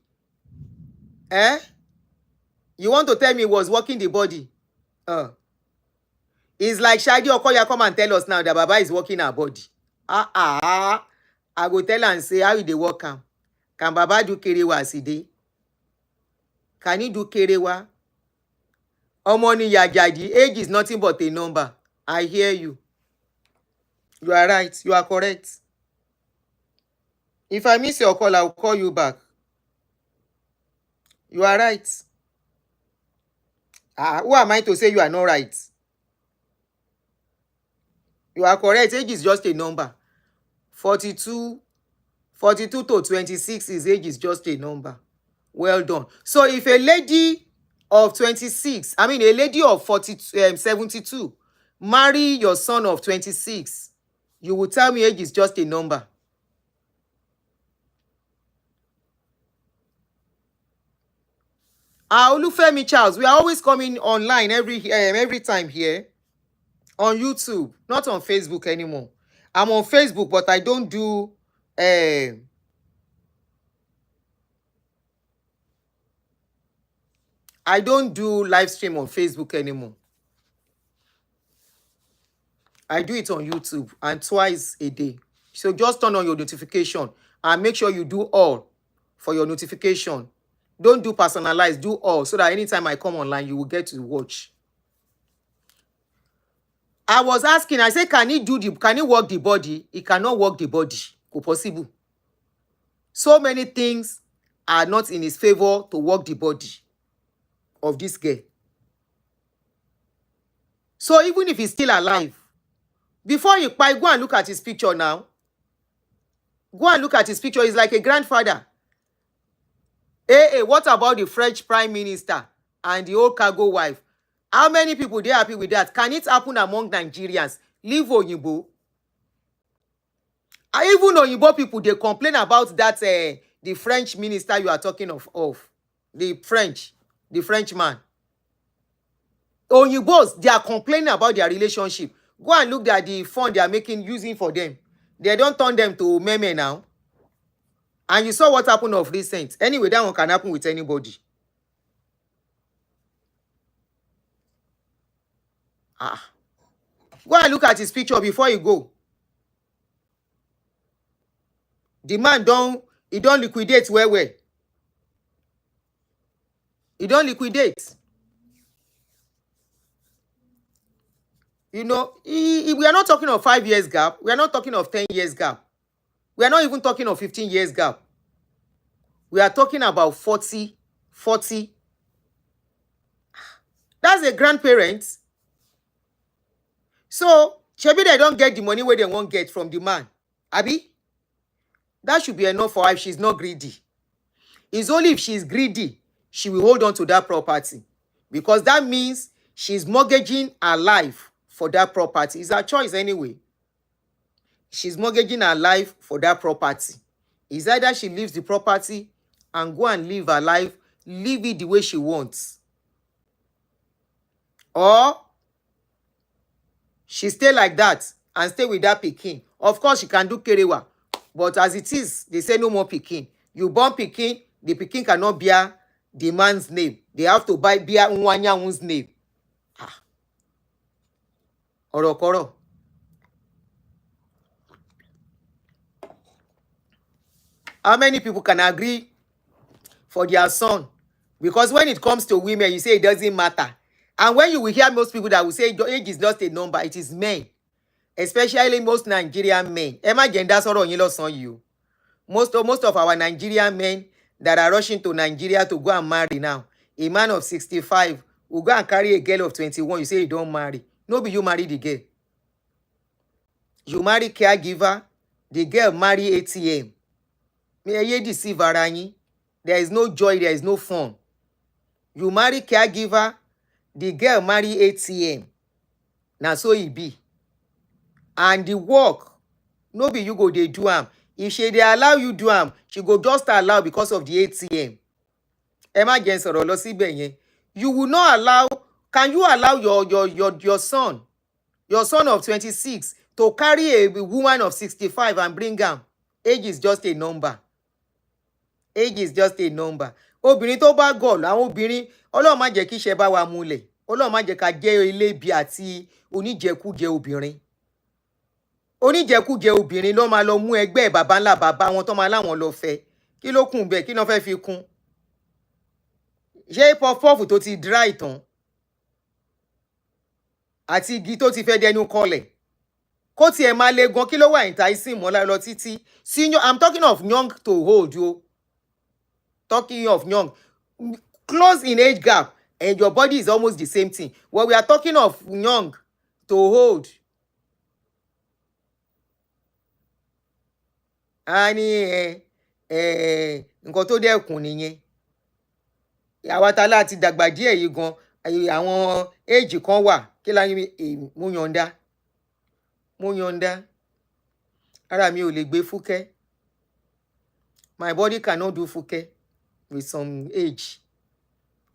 You want to tell me he was working the body? It's like Shadi Okoya come and tell us now that Baba is working her body. I go tell her and say, how they work am? Can Baba do kerewa as he dey? Can he do kerewa? Omoni Yajadi, age is nothing but a number. I hear you. You are right. You are correct. If I miss your call, I will call you back. You are right. Who am I to say you are not right? You are correct. Age is just a number. 42 to 26 is age is just a number. Well done. So if a lady of 26, a lady of 72, marry your son of 26, you will tell me age is just a number. Olufemi Charles, we are always coming online every time here on YouTube, not on Facebook anymore. I'm on Facebook, but I don't do live stream on Facebook anymore. I do it on YouTube and twice a day. So just turn on your notification and make sure you do all for your notification. Don't do personalized, do all so that anytime I come online, you will get to watch. I was asking, I said, can he work the body? He cannot work the body. Ko possible. So many things are not in his favor to work the body of this girl. So even if he's still alive, before you go and look at his picture now. Go and look at his picture. He's like a grandfather. Hey, what about the French Prime Minister and the old cargo wife? How many people they happy with that? Can it happen among Nigerians? Leave Oyinbo. Even Oyinbo people, they complain about that, the French minister you are talking of. The Frenchman. Oyinbos, they are complaining about their relationship. Go and look at the fund they are using for them. They don't turn them to meme now. And you saw what happened of recent. Anyway, that one can happen with anybody. Go and look at his picture before you go. The man don't liquidate well. He don't liquidate. You know, we are not talking of 5 years gap. We are not talking of 10 years gap. We are not even talking of 15 years gap. We are talking about 40. That's a grandparent. So, maybe they don't get the money where they won't get from the man. Abi? That should be enough for her if she's not greedy. It's only if she's greedy, she will hold on to that property. Because that means she's mortgaging her life for that property. It's her choice anyway. She's mortgaging her life for that property. It's either she leaves the property and go and live her life, live it the way she wants. Or she stay like that and stay with that pikin. Of course, she can do kerewa. But as it is, they say no more pikin. You born pikin, the pikin cannot bear the man's name. They have to bear Iwuanyawu'S name. Orokoro. How many people can agree for their son? Because when it comes to women, you say it doesn't matter. And when you will hear most people that will say your age is just a number, it is men. Especially most Nigerian men. Emma gender soro yin lo san you. Most of our Nigerian men that are rushing to Nigeria to go and marry now. A man of 65 will go and carry a girl of 21. You say you don't marry. No, be you marry the girl. You marry caregiver. The girl marry ATM. May you deceive ara yin. There is no joy. There is no fun. You marry caregiver. The girl marry ATM. Now so it be. And the work, no be you go they do am. If she they allow you do am, she go just allow because of the ATM. Emergency or lo sibe yen. You will not allow. Can you allow your son of 26 to carry a woman of 65 and bring am? Age is just a number. Age is just a number. Obìnrin tó bá gọ̀ làwọn obìnrin Ọlọ́run má jẹ́ kí iṣẹ́ bá wa múlẹ̀. Ọlọ́run má jẹ́ ká jẹ́ ilébi àti oníjẹkújẹ obìnrin. Oníjẹkújẹ obìnrin ló máa lọ mú ẹgbẹ́ bàbá ńlá bàbá wọn tó máa láwọn lọ fẹ́. Kí ló kún bẹ́ẹ̀? Kí ló fẹ́ fi kún? Ṣé pọfupọ́ọ̀fù tó ti dry tán àti igi tó ti fẹ́ dẹnu kọlẹ̀ kó tiẹ̀ máa le gan kí ló wà enticing mọ́ lọ títí? Senior, I'm talking of young to old yo. Talking of young, close in age gap, and your body is almost the same thing. When we are talking of young to old, ani nǹkan tó dẹ́kun nìyẹn. Àwa tá láti dàgbà díẹ̀ yìí gan, àwọn age kan wà kí láyé mo yọ̀ǹda. Ara mi ò lè gbé fúkẹ́. My body cannot do fúkẹ́ with some age.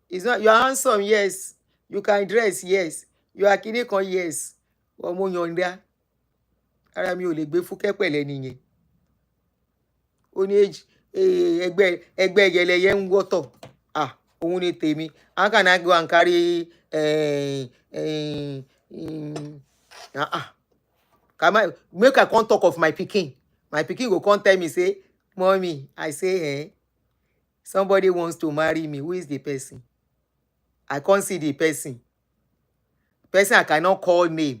It's not, you are handsome, yes. You can dress, yes. You are kinikan, yes. Mo yọ̀ǹda. Ara mi ò lè gbé fúkẹ́ pẹ̀lẹ́ nìyẹn. Ó ní age, ẹgbẹ́ yẹlẹyẹ ń wọ́tọ̀. Òun ni tèmi. How can I go and carry make I can't talk of my pikin. My pikin go come tell me, say, Mommy, I say, somebody wants to marry me. Who is the person? I can't see the person. Person I cannot call name.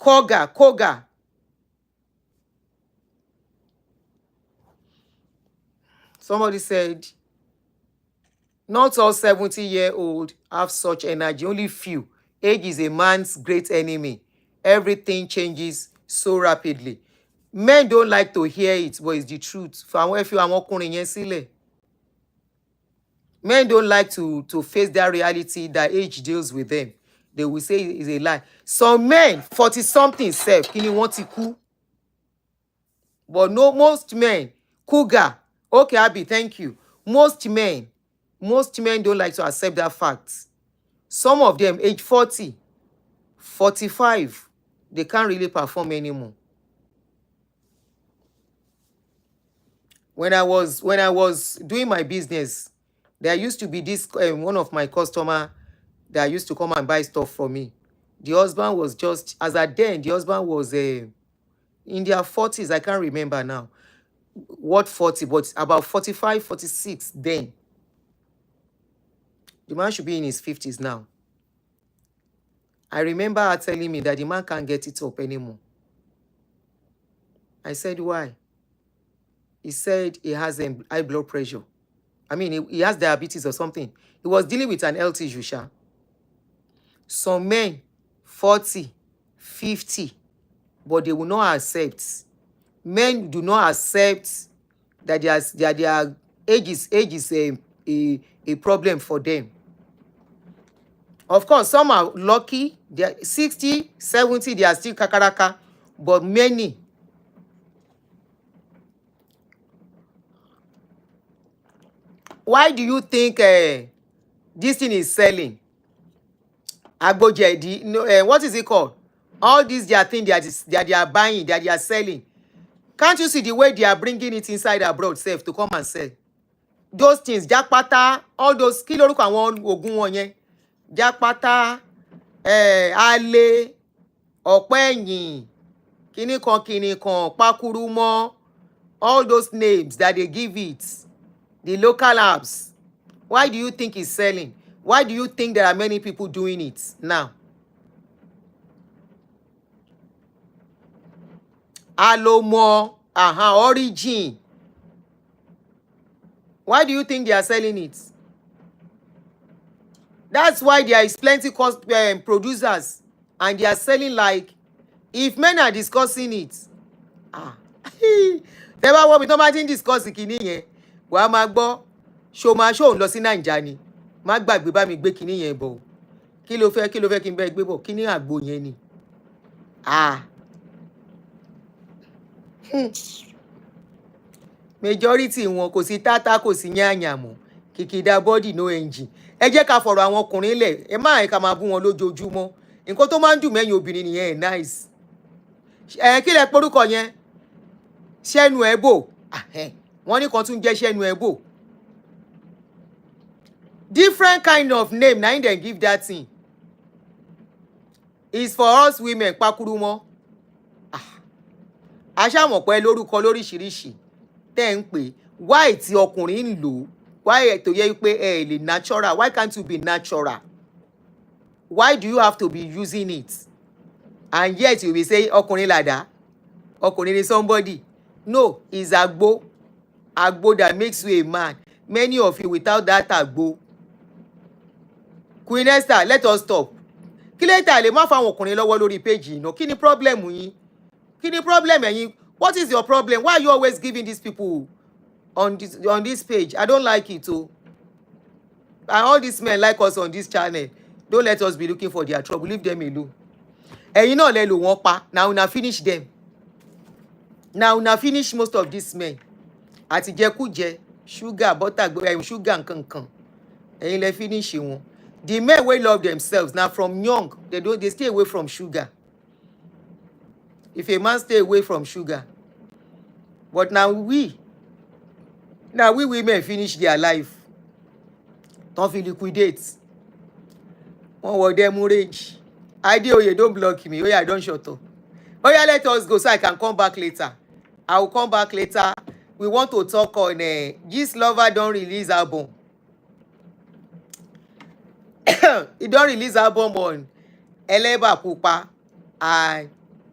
Koga. Somebody said, not all 70-year-old have such energy, only few. Age is a man's great enemy. Everything changes so rapidly. Men don't like to hear it, but it's the truth. Men don't like to face that reality that age deals with them. They will say it's a lie. Some men, 40-something self, kini wọ́n ti kú. But no, most men, cougar. Okay, Abby, thank you. Most men don't like to accept that fact. Some of them, age 40, 45, they can't really perform anymore. When I was doing my business, there used to be this one of my customer that used to come and buy stuff for me. The husband was just, as at then, the husband was in their 40s. I can't remember now what 40, but about 45, 46 then. The man should be in his 50s now. I remember her telling me that the man can't get it up anymore. I said, why? He said he has high blood pressure. I mean, he has diabetes or something. He was dealing with an health issue. Some men, 40, 50, but they will not accept. Men do not accept that their age is a problem for them. Of course, some are lucky. They are 60, 70, they are still kakaraka. But many. Why do you think this thing is selling? Agbojedi, no, what is it called? All these their thing they are buying, they are selling. Can't you see the way they are bringing it inside abroad safe to come and sell? Those things, Jakpata, all those kí lorúkọ àwọn ogun wọn yẹn. Jakpata, Ale, Ọ̀pẹ̀yìn, kíní kan, Pakurumo, all those names that they give it, the local apps. Why do you think it's selling? Why do you think there are many people doing it now? Alomo, Origin. Why do you think they are selling it? That's why there is plenty cost producers and they are selling like, if men are discussing it, tẹ́ bá wọ́n mi tó máa ti ń discuss kìíní yẹn, wàá máa gbọ́ ṣó ń lọ sí Naija ni, má gbàgbé bá mi gbé kìíní yẹn bọ̀. Kí ló fẹ́ kí n bẹ́ gbé bọ̀, kìíní àgbo yẹn ni. Majority wọn kò sí tátá kò sí yànyàmù, kìkìdá body no engine. Ẹ jẹ́ ká fọ̀rọ̀ àwọn ọkùnrin lẹ̀, ẹ má ká máa bú wọn lójoojúmọ́. Nǹkan tó máa ń dùn mẹ́yìn obìnrin nìyẹn nice. Kí lẹ porúkọ yẹn? Ṣẹ́nu ẹ̀bò. Wọ́n ní kan tún jẹ́ ṣẹ́nu ẹ̀bò. Different kind of name na dem give that thing. It's for us women, Pakurumo. Aṣáàmọ̀ pé lórúkọ lóríṣiríṣi tẹ́ ń pè. Why tí ọkùnrin ń lò? Why tó yẹ pé ẹ lè natural? Why can't you be natural? Why do you have to be using it? And yet you will say ọkùnrin làdá, ọkùnrin ni somebody. No, it's agbo. Agbo that makes you a man. Many of you without that agbo. Queen Esther, let us stop. Kí lè tà lè má fáwọn ọkùnrin lọ́wọ́ lórí page yìí náà? Kí ni problem yín? Kí ni problem ẹ̀yin? What is your problem? Why are you always giving these people on this page? I don't like it too. And all these men like us on this channel. Don't let us be looking for their trouble. Leave them alone. Ẹ̀yin náà lẹ lò wọ́n pa. Now una finish them. Now una finish most of these men. Àti jẹkújẹ, sugar, butter, sugar nkankan. Ẹ̀yin lẹ finish wọn. The men wey love themselves now from young, they stay away from sugar. If a man stay away from sugar. But now we women finish their life. Don't feel liquidate. One word them rage. Adeoye, don't block me. Oh yeah, don't shut up. Oh yeah, let us go so I can come back later. I will come back later. We want to talk on Gist Lover don't release album. He don't release album on Eleba Pupa and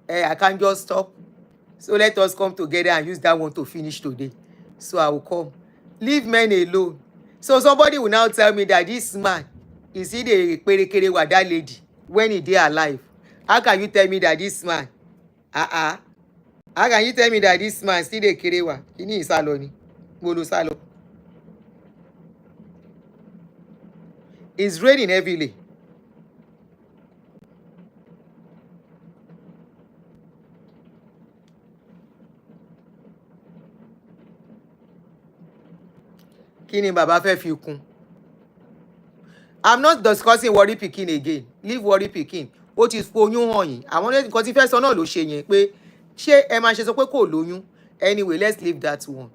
I can't just stop. So let us come together and use that one to finish today. So I will come. Leave men alone. So somebody will now tell me that this man is he the perekere with that lady when he dey alive. How can you tell me that this man? How can you tell me that this man still dey kerewa? Kini ìsálọ ni? Mo lo sálọ. It's raining heavily. Kini bàbá fẹ́ fi kún? I'm not discussing worry pikin again. Leave worry pikin. Ó ti foyún hàn yín. Àwọn nǹkan tí fẹ́ sọ náà ló ṣe yẹn pé ṣé ẹ máa ṣe sọ pé kò lóyún? Anyway, let's leave that one.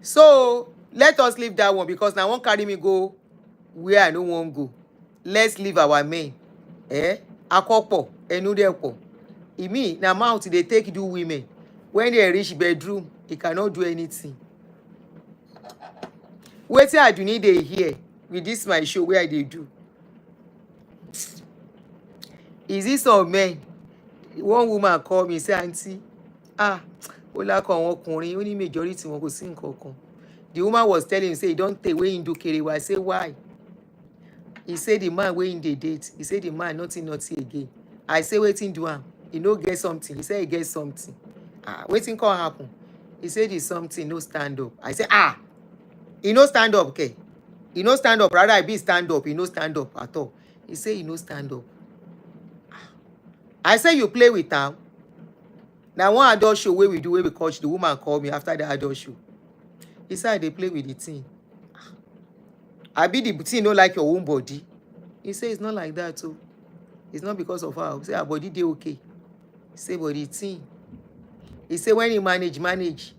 So let us leave that one because now won't carry me go where I no wan go. Let's leave our men. Akọ́pọ̀, ẹnu dẹ̀ pọ̀. Imi na mouth they take do women. When they reach bedroom, he cannot do anything. Wetin I do need dey hear with this my show where I dey do. Is this some men? One woman call me say aunty, ó lákọ̀ àwọn ọkùnrin ó ní majority wọn kò sí nǹkan kan. The woman was telling me say he don tey wey him do kerewa. I say why? He say the man wey him dey date. He say the man nothing again. I say wetin do am? He no get something. He say he get something. Wetin come happen? He say the something no stand up. I say he no stand up, okay? He no stand up. Rather I be stand up. He no stand up at all. He say he no stand up. I say you play with am. Now one adult show where we do where we coach the woman call me after the adult show. He said they play with the thing. I be the thing no like your own body. He say it's not like that too. It's not because of her. He say her body dey okay. He say but the thing. He say when he manage,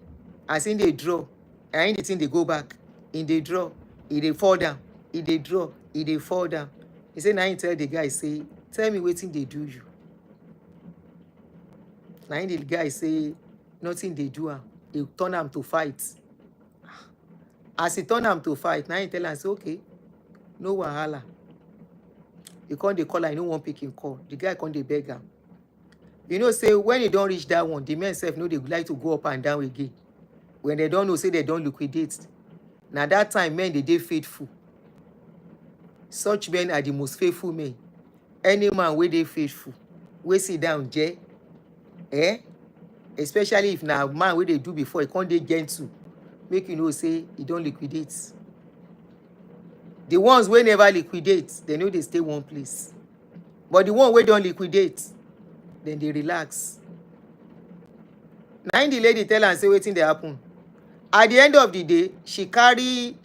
as in they draw, and in the thing they go back. In they draw, he they fall down. He they draw, he they fall down. He say now he tell the guy say, tell me wetin they do you. Now the guy say nothing they do am. He turn am to fight. As he turn am to fight, now he tell am say okay, no wahala. He come dey call am, he no wan pick him call. The guy come dey beg am. You know say when he don reach that one, the men sef no dey like to go up and down again. When they don't know say they don liquidate. Na that time men dey faithful. Such men are the most faithful men. Any man wey dey faithful, wey sit down especially if na man wey dey do before, he can't dey gentle, make you know say he don't liquidate. The ones wey never liquidate, they know they stay one place. But the one wey don't liquidate, then they relax. Now the lady tell am say wetin dey happen. At the end of the day, she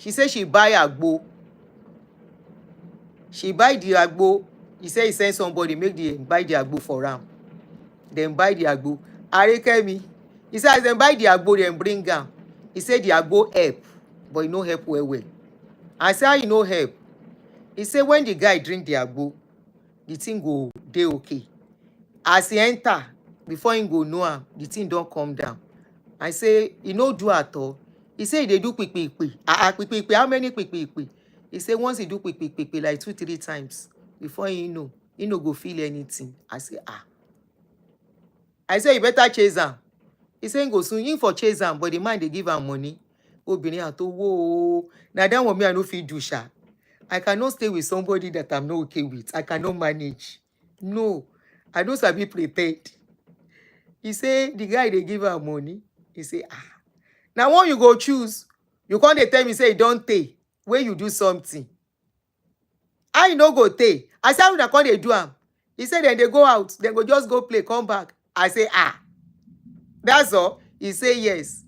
say she buy agbo. She buy the agbo. He say he send somebody buy the agbo for am. Then buy the agbo. Arekemi. He say as dem buy the agbo, then bring am. He say the agbo help, but e no help well. I say how e no help? He say when the guy drink the agbo, the thing go dey okay. As he enter, before him go know am, the thing don come down. I say he no do at all. He say they do quick. How many quick? He say once he do quick like 2-3 times before he no go feel anything. I say you better chase am. He say go soon in for chase am, but the man they give am money. Obìnrin àti owó. Now that one me I no fit do sha. I cannot stay with somebody that I'm not okay with. I cannot manage. No, I don't sabi prepared. He say the guy they give am money. He say now one you go choose. You can't dey tell me say you don't take when you do something. I no go take. I say how una come dey do am. He said then they go out. Then go just go play, come back. I say that's all. He say yes.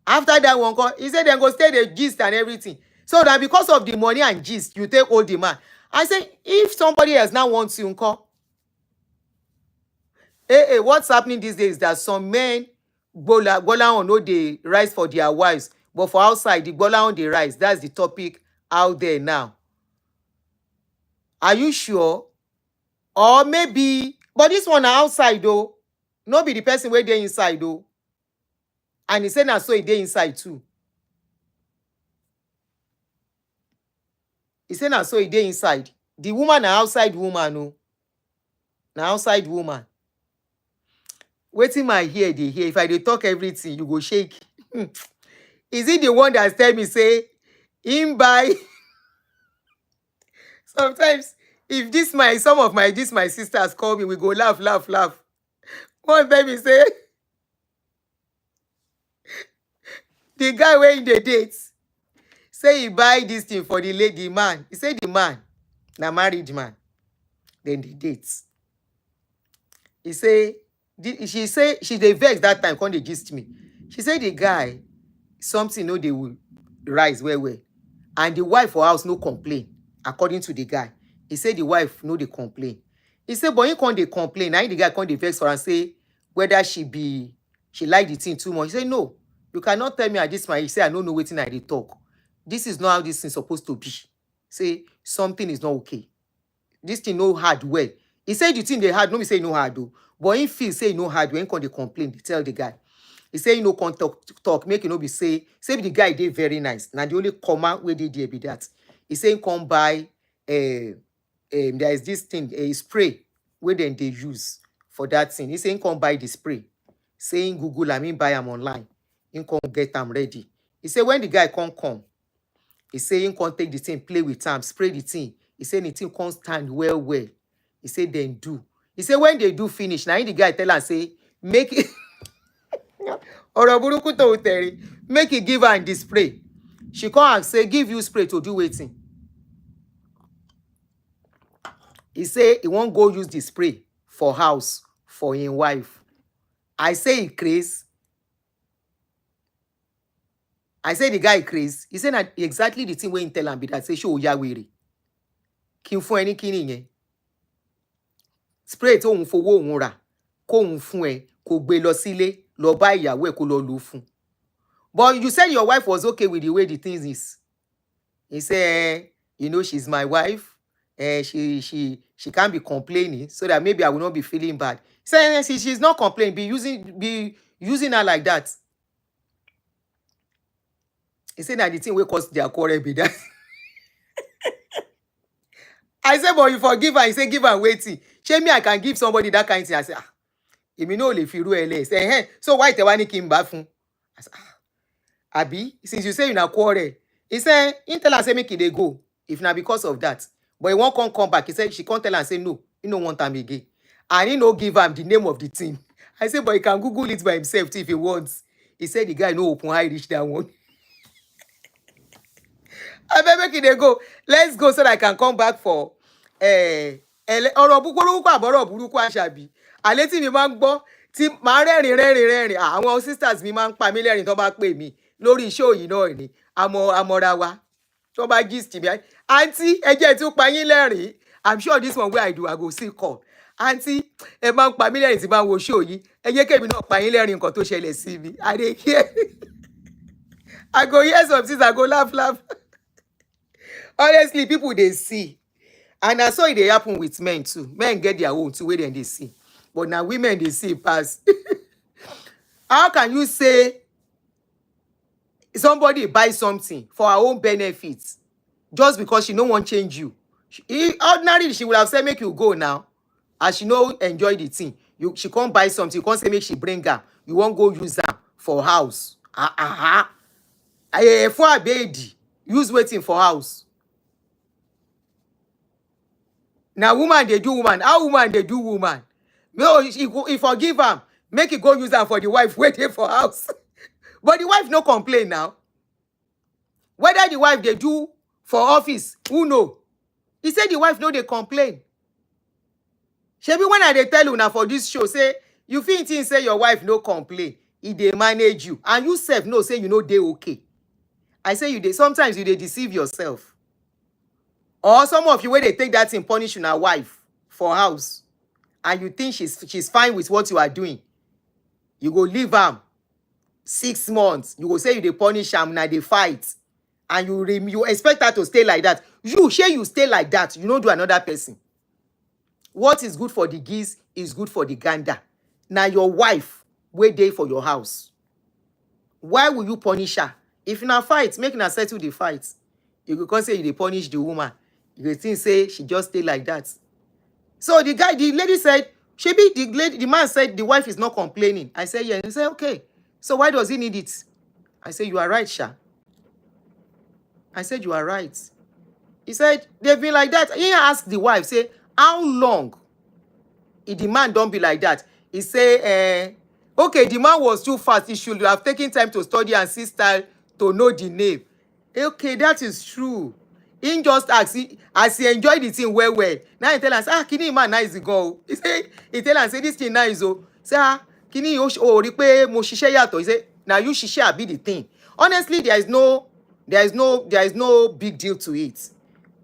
After that one call, he said then go stay the gist and everything. So that because of the money and gist, you take all the man. I say if somebody else now wants you, call. What's happening these days is that some men Bola on no they rise for their wives, but for outside the Bola on the rise. That's the topic out there now. Are you sure? Or maybe, but this one outside though. No be the person where they inside though. And he said now so he dey inside too. He said now so he dey inside. The woman na outside woman no. na outside woman. Waiting my ear dey hear. If I dey talk everything, you go shake. Is it the one that tell me say him buy? Sometimes if some of my sisters call me, we go laugh. One tell me say the guy wey in the date say he buy this thing for the lady man. He say the man na married man. Then the dates. He say she say she dey vex that time, come dey gist me. She say the guy something no dey will rise well. And the wife for house no complain. According to the guy, he say the wife no dey complain. He say but he can't dey complain. Now the guy can't dey vex for and say whether she like the thing too much. He say no, you cannot tell me at this man. He say I don't know wetin I dey talk. This is not how this thing supposed to be. Say something is not okay. This thing no hard well. He say the thing they hard, no me say no hard though. But he feel say no hard when they complain, they tell the guy. He say no can't talk, make it no be say the guy dey very nice. Now the only comma where they did be that. He say come buy there is this thing, a spray where then they use for that thing. He saying come buy the spray. Saying Google, I mean buy them online. He come get them ready. He say when the guy come, he say he come take the thing, play with them, spray the thing. He say the thing can't stand well. He say then do. He say when they do finish, now the guy tell her say make it make it give her the spray. She come and say give you spray to do waiting. He say he won't go use the spray for house for his wife. I say he crazy. I say the guy crazy. He said that exactly the thing when he tell him be that say show ya weary. Kin fún ẹni kíni yẹn. Spray tó ń fowó òun rà kó ń fún ẹ kó gbé lọ sílé lọ bá ìyàwó ẹ kó lọ lò fún. But you said your wife was okay with the way the things is. He said, you know, she's my wife. She can't be complaining so that maybe I will not be feeling bad. He said she's not complaining, be using her like that. He said that the thing will cause their quarrel be that. I said, but you forgive her. He said, give her waiting. Shame me, I can give somebody that kind of thing. I said, if you know if you really say, hey, so why the one came back from? I said, Abi, since you say you na quarrel, he said, he tell her say make it they go. If not because of that. But he won't come back. He said she can't tell her and say no, you don't want time again. And he no give him the name of the thing. I said, but he can Google it by himself too if he wants. He said the guy no open high reach that one. I better make it they go. Let's go so that I can come back for ọ̀rọ̀ búburú àbọ̀rọ̀ burúkú àṣàbí. Àlẹ́ tí mi máa ń gbọ́ tí máa rẹ́rìn. Àwọn sisters mi máa ń pa mí lẹ́rìn tó bá pè mí lórí show yìí náà ni. Àmọ́ra wa. Tó bá gist mi. Aunty, ẹ jẹ́ tí ó pa yín lẹ́rìn. I'm sure this one where I do, I go see call. Aunty, ẹ máa ń pa mí lẹ́rìn tí bá wo show yìí. Ẹ jẹ́ kèmi náà pa yín lẹ́rìn nǹkan tó ṣẹlẹ̀ sí mi. I dey hear. I go hear some things, I go laugh. Honestly, people they see. And I saw it they happen with men too. Men get their own too, where they see. But now women they see pass. How can you say somebody buy something for her own benefits just because she no want change you? Ordinarily, she would have said make you go now. As she no enjoy the thing. She can't buy something. You can't say make she bring her. You won't go use her for house. For a baby, use waiting for house. Now woman they do woman. How woman they do woman? No, he forgive am. Make it go use am for the wife waiting for house. But the wife no complain now. Whether the wife they do for office, who know? He said the wife no they complain. Shebi when I they tell you now for this show, say you think say your wife no complain. He they manage you. And you self no say you know they okay. I say you they sometimes you they deceive yourself. Or some of you where they take that in punish your wife for house. And you think she's fine with what you are doing. You go leave her 6 months. You go say you they punish her, now they fight. And you expect her to stay like that. You stay like that. You don't do another person. What is good for the geese is good for the gander. Now your wife wait there for your house. Why will you punish her? If you not fight, make her settle the fight. You can say you they punish the woman. You think say she just stay like that. So the lady said, the man said the wife is not complaining. I said, yeah. He said, okay. So why does he need it? I said, you are right, Sha. I said, you are right. He said, they've been like that. He asked the wife, say, how long? If the man don't be like that. He say, okay, the man was too fast. He should have taken time to study and see style to know the name. Okay, that is true. He just ask, as he enjoyed the thing well. Now he tell us, kini man nice go. He tell us, say this thing nice oh. Say, kini o rí pé mo ṣiṣẹ́ yàtọ̀. He say, now you ṣiṣẹ́ be the thing. Honestly, there is no big deal to it.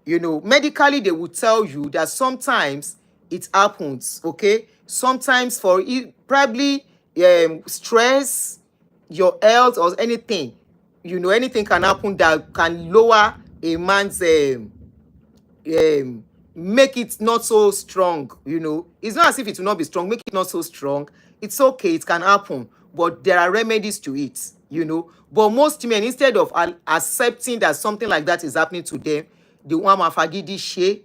You know, medically they will tell you that sometimes it happens, okay? Sometimes for it, probably stress, your health or anything, you know, anything can happen that can lower a man's make it not so strong, you know. It's not as if it will not be strong, make it not so strong. It's okay, it can happen, but there are remedies to it, you know. But most men, instead of accepting that something like that is happening to them, the woman fagidi she,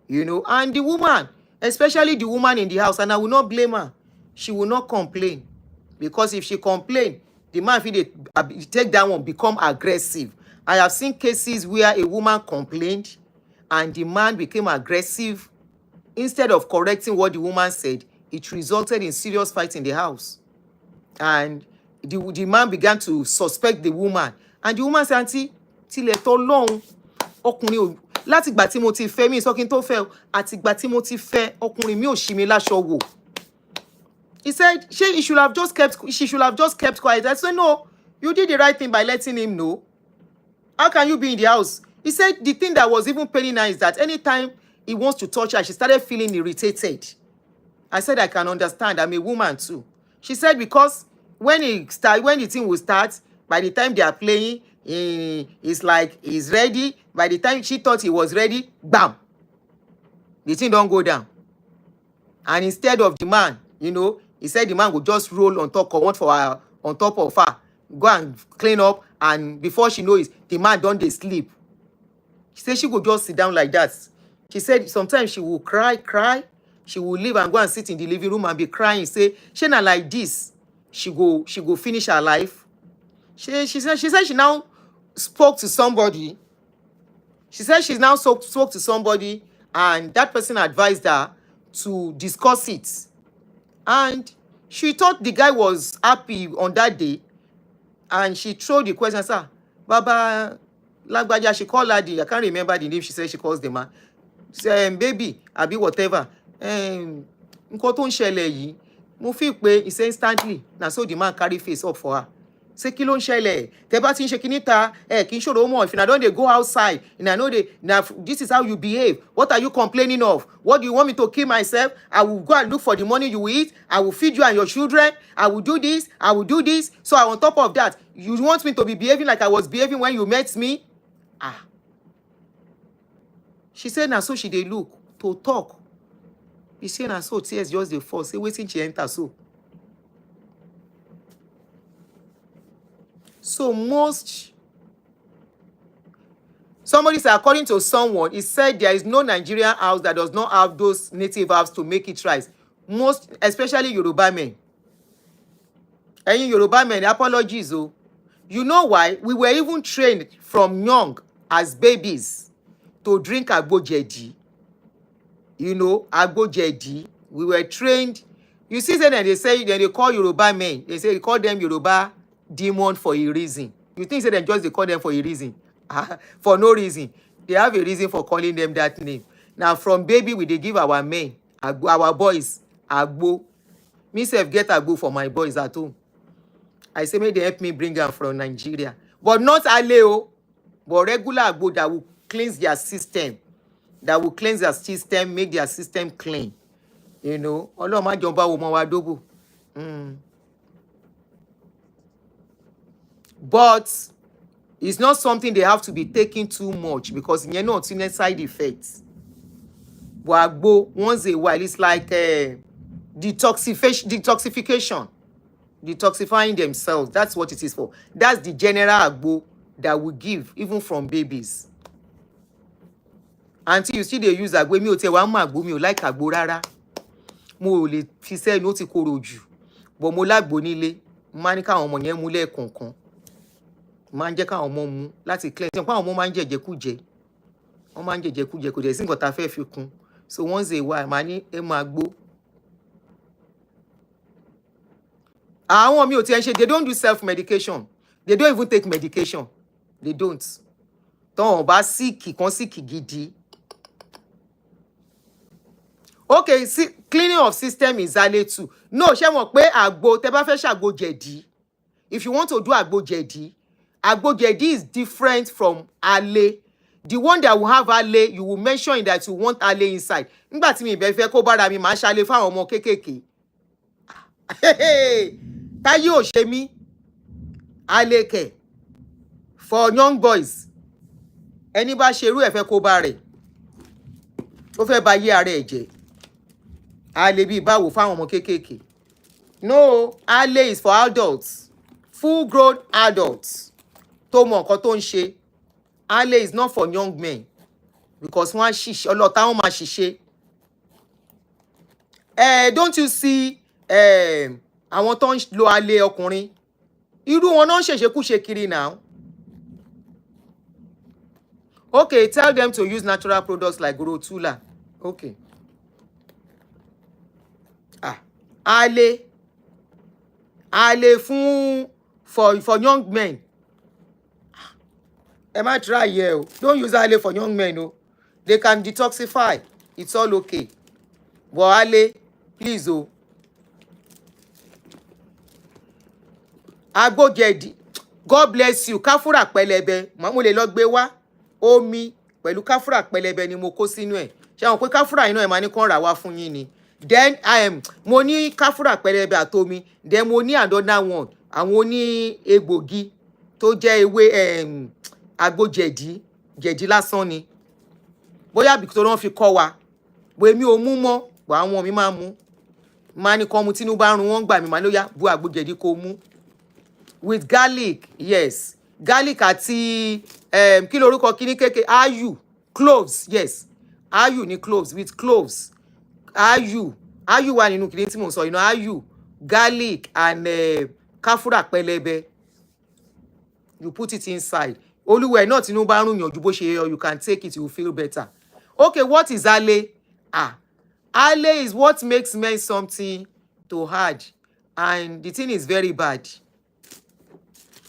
you know, and the woman, especially the woman in the house, and I will not blame her, she will not complain, because if she complain, the man feel they take that one, become aggressive. I have seen cases where a woman complained and the man became aggressive. Instead of correcting what the woman said, it resulted in serious fight in the house. And the man began to suspect the woman. And the woman said, auntie, tilẹ̀ tọ́lọ́run, ọkùnrin ò láti ìgbà tí mo ti fẹ́ mi sọ kí n tó fẹ́ àti ìgbà tí mo ti fẹ́ ọkùnrin mi ò ṣì mí láṣọ wò. He said she should have just kept quiet. I said, no, you did the right thing by letting him know. How can you be in the house? He said the thing that was even paining her is that anytime he wants to touch her, she started feeling irritated. I said, I can understand. I'm a woman too. She said because when the thing will start, by the time they are playing, it's like he's ready. By the time she thought he was ready, bam, the thing don't go down. And instead of the man, you know, he said the man would just roll on top of her, go and clean up, and before she knows it, the man don't they sleep. She said she would just sit down like that. She said sometimes she will cry. She will leave and go and sit in the living room and be crying. Say, she not like this. She go finish her life. She said she now spoke to somebody. She said she's now spoke to somebody, and that person advised her to discuss it. And she thought the guy was happy on that day. And she threw the question, sir, Baba Lagbaja, she called her I can't remember the name she said she calls the man. Say, baby, abi whatever. Nǹkan tó ń ṣẹlẹ̀ yìí, mo feel pé he said instantly. Now so the man carry face up for her. Say, kí ló ń ṣẹlẹ̀? Tẹ́ bá ti ń ṣe kíní ta, kí n ṣòro mọ́. If you don't they go outside, and I know this is how you behave. What are you complaining of? What do you want me to kill myself? I will go and look for the money you will eat. I will feed you and your children. I will do this. I will do this. So on top of that, you want me to be behaving like I was behaving when you met me? She said, now so she dey look to talk. He said, now so tears just dey fall. Say, wetin she enter so. So somebody said, according to someone, he said there is no Nigerian house that does not have those native herbs to make it rise. Most, especially Yoruba men. And Yoruba men, apologies. Oh. You know why? We were even trained from young as babies to drink agbojedi. You know, agbojedi. We were trained. You see, then they call Yoruba men. They call them Yoruba demon for a reason. You think they just they call them for a reason? For no reason. They have a reason for calling them that name. Now, from baby, they give our men, our boys, agbo. Me self get agbo for my boys at home. I say, may they help me bring them from Nigeria. But not aleo, but regular agbo that will cleanse their system. That will cleanse their system, make their system clean. You know, but it's not something they have to be taking too much because you know it's side effects. But once a while, it's like detoxification, detoxifying themselves. That's what it is for. That's the general agbo that we give, even from babies. until you still dey use àgbo. Mi ò tiẹ̀ wá mú àgbo, mi ò like àgbo rárá. Mo ò lè fi sẹ́nu, ó ti korò jù. But mo lágbo nílé. Mo máa ní káwọn ọmọ yẹn mú lẹ́ẹ̀kọ̀ọ̀kan. Máa ń jẹ́ káwọn ọmọ mú láti cleanse. Ṣé àwọn ọmọ máa ń jẹ̀jẹ̀kújẹ? Wọ́n máa ń jẹ̀jẹ̀kújẹ, kò dẹ̀ sí nǹkan tá fẹ́ fi kún. So once a while, màá ní ẹ máa gbó. Àwọn mi ò tiẹ̀ ṣe, they don't do self-medication. They don't even take medication. They don't. Tọ́n bá sick, kan sick gidi. Okay, see, cleaning of system is ale too. No, ṣé mọ̀ pé àgbo, tẹ́ bá fẹ́ ṣàgbo jẹ̀dí. If you want to do àgbo jẹ̀dí is different from ale. The one that will have ale, you will mention that you want ale inside. Nígbà tí mi bẹ̀ fẹ́ kó bára mi, máa ṣale fáwọn ọmọ kéékèèké. Táyé ò ṣe mí. Ale kẹ̀. For young boys. Ẹni bá ṣerú ẹ̀ fẹ́ kó bá rẹ̀. Ó fẹ́ ba yé ara ẹ̀ jẹ́. Ale bí báwo fáwọn ọmọ kéékèèké. No, ale is for adults. Full grown adults. Tó mọ nǹkan tó ń ṣe. Ale is not for young men. Because wọ́n á ṣìṣe, ọlọ́ta wọn máa ṣìṣe. Don't you see àwọn tó ń lo ale ọkùnrin? Irú wọn náà ń ṣèṣekúṣe kiri now. Okay, tell them to use natural products like Rotula. Okay. Ale for young men. Ẹ má try here. Don't use ale for young men. No. They can detoxify. It's all okay. But ale, please. Àgbo jẹ̀dí. God bless you. Káfúrà pẹlẹbẹ. Mo lè lọ gbé wá. Omi pẹ̀lú káfúrà pẹlẹbẹ ni mo kó sínú ẹ̀. Ṣé àwọn pé káfúrà yìí náà ẹ máa ní kán rà wá fún yín ni. Then mo ní káfúrà pẹlẹbẹ àtomi. Then mo ní another one. Àwọn oní egbògi tó jẹ́ ewé àgbo jẹ̀dí lásán ni. Bóyá bí tó rán fi kọ́ wa. Bo èmi ò mú mọ́. Bo àwọn mi máa mú. Máa ní kán mu tínú bá run wọ́n gbà mí máa lóyá bu àgbo jẹ̀dí kó mú. With garlic, yes. Garlic àti kí lorúkọ kíní kéke, ayu, cloves, yes. Ayu ni cloves, with cloves. Ayu wà nínú kíní tí mo sọ, ayu, garlic and káfúrà pẹlẹbẹ. You put it inside. Olúwẹ̀ náà tínú bá rún yàn ju bó ṣe yọ, you can take it, you will feel better. Okay, what is ale? Ale is what makes men something to hard. And the thing is very bad.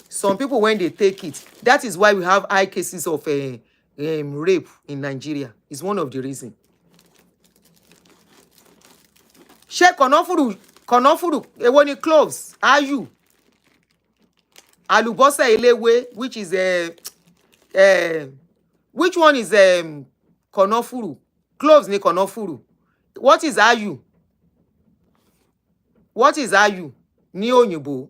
Some people, when they take it, that is why we have high cases of rape in Nigeria. It's one of the reasons. Ṣé kànáfùrù, èwo ni cloves, ayu, àlùbọ́sà eléwé, which is which one is kànáfùrù? Cloves ni kànáfùrù. What is ayu? What is ayu ní òyìnbó?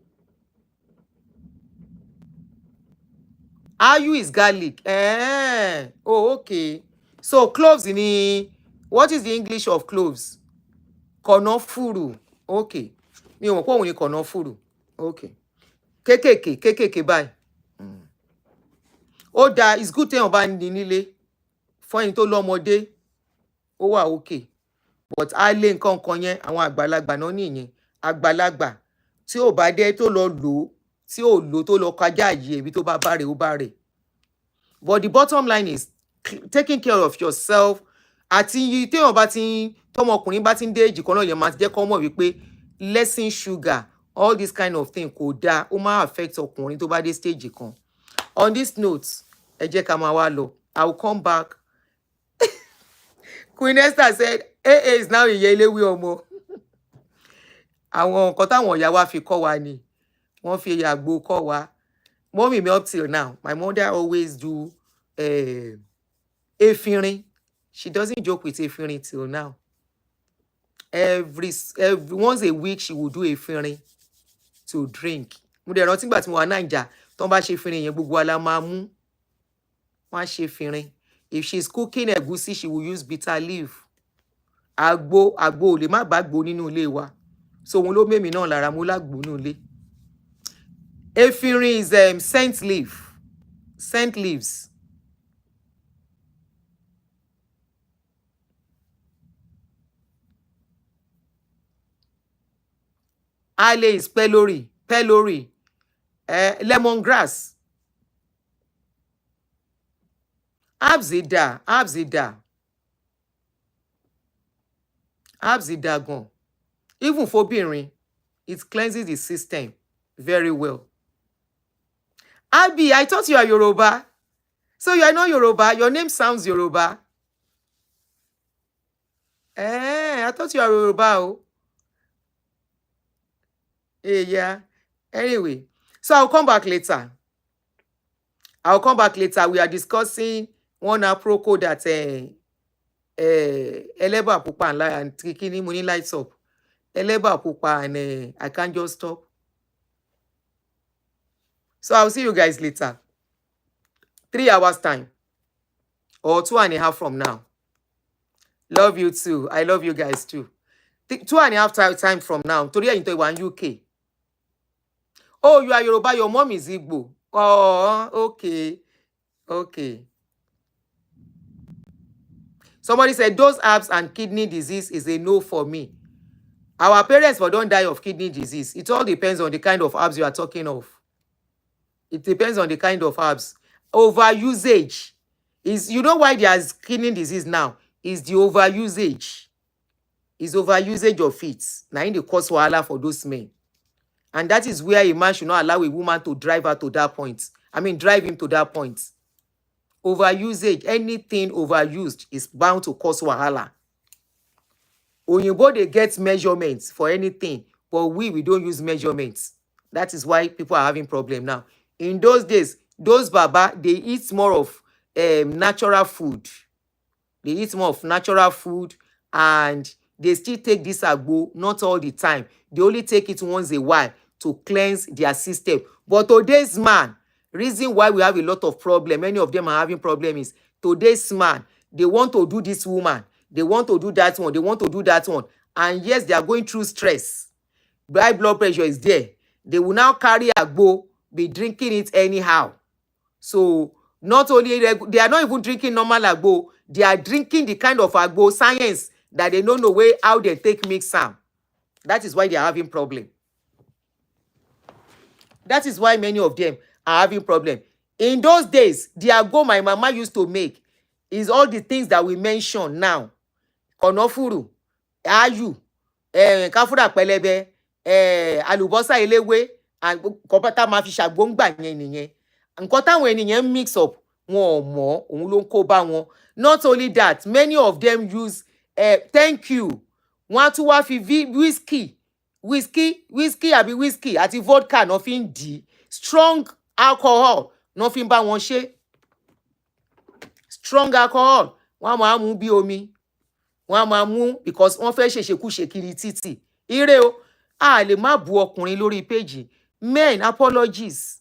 Ayu is garlic. Oh, okay. So cloves ni, what is the English of cloves? Kànáfùrù. Okay. Mi ò mọ̀ pé òun ni kànáfùrù. Okay. Kékèké báyìí. Ó dáa, it's good téèyàn bá ní nílé. Fún ẹni tó lọ́mọdé, ó wà okay. But ale nǹkan kan yẹn, àwọn àgbàlagbà náà nìyẹn. Àgbàlagbà tí ò bá dé tó lọ lò, tí ò lò tó lọ kọjá yìí, ibi tó bá bá rẹ̀ ó bá rẹ̀. But the bottom line is taking care of yourself. Àti téèyàn bá ti tọmọkùnrin bá ti ń dé èjì kan náà yẹn máa jẹ́ kó mọ̀ wípé lessing sugar, all this kind of thing kò dáa, ó máa affect ọkùnrin tó bá dé stage kan. On this note, ẹ jẹ́ ká máa wá lọ. I will come back. Queen Esther said, AA is now ìyẹ́léwé ọmọ. Àwọn nǹkan táwọn ìyá wa fi kọ́ wa ni. Wọ́n fi àgbo kọ́ wa. Mommy me up till now. My mother always do efinrin. She doesn't joke with efinrin till now. Every once a week she will do efinrin to drink. Mo dẹ̀ rántí nígbà tí mo wà Naija, tọ́n bá ṣe efinrin yẹn gbogbo wa la máa mú. Wọ́n á ṣe efinrin. If she's cooking ẹ̀gúsí, she will use bitter leaf. Àgbo ò lè má bá àgbo nínú ilé wa. So òun ló mẹ́mi náà lára, mo lágbo nínú ilé. Efinrin is scent leaf. Scent leaves. Ale is pylori. Pylori. Lemongrass. Abzida. Abzida. Abzida gan. Even for being, it cleanses the system very well. Abi, I thought you are Yoruba. So you are not Yoruba. Your name sounds Yoruba. I thought you are Yoruba. Oh. Yeah. Anyway, so I'll come back later. We are discussing one aproko that Eleba Pupa and Kikini Muni lights up. Eleba Pupa and I can't just stop. So I'll see you guys later. 3 hours time. Or 2.5 from now. Love you too. I love you guys too. 2.5 time from now. Today into one UK. Oh, you are Yoruba. Your mom is Igbo. Oh, okay. Okay. Somebody said those herbs and kidney disease is a no for me. Our parents don't die of kidney disease. It all depends on the kind of herbs you are talking of. It depends on the kind of herbs. Overusage is, you know why there's kidney disease now? Is the overusage. Is overusage of it. Now in the cause wahala for those men. And that is where a man should not allow a woman to drive her to that point. I mean, drive him to that point. Overusage, anything overused is bound to cause wahala. Oyinbo, they get measurements for anything, but we don't use measurements. That is why people are having problem now. In those days, those baba, they eat more of natural food. They eat more of natural food, and they still take this agbo, not all the time. They only take it once a while to cleanse their system. But today's man, reason why we have a lot of problem, many of them are having problem, is today's man, they want to do this woman, they want to do that one, they want to do that one. And yes, they are going through stress. High blood pressure is there. They will now carry agbo, be drinking it anyhow. So not only, they are not even drinking normal agbo, they are drinking the kind of agbo science that they don't know way how they take mix am. That is why they are having problem. That is why many of them are having problem. In those days, the agbo my mama used to make is all the things that we mention now. Konofuru, ayu, kafura pẹlẹbẹ, àlùbọ́sà eléwé, and kopata ma fi ṣàgbo ngba yẹn nìyẹn. Nǹkan táwọn ènìyàn mix up, wọn ò mọ̀, òun ló ń kó bá wọn. Not only that, many of them use thank you. Wọ́n á tún wá fi whiskey àti vodka no fi ń dì. Strong alcohol no fi ń bá wọn ṣe. Strong alcohol wọ́n á máa mú bí omi. Wọ́n á máa mú because wọ́n fẹ́ ṣèṣekúṣe kiri títì. Ire o, a lè má bu ọkùnrin lórí page. Men, apologies.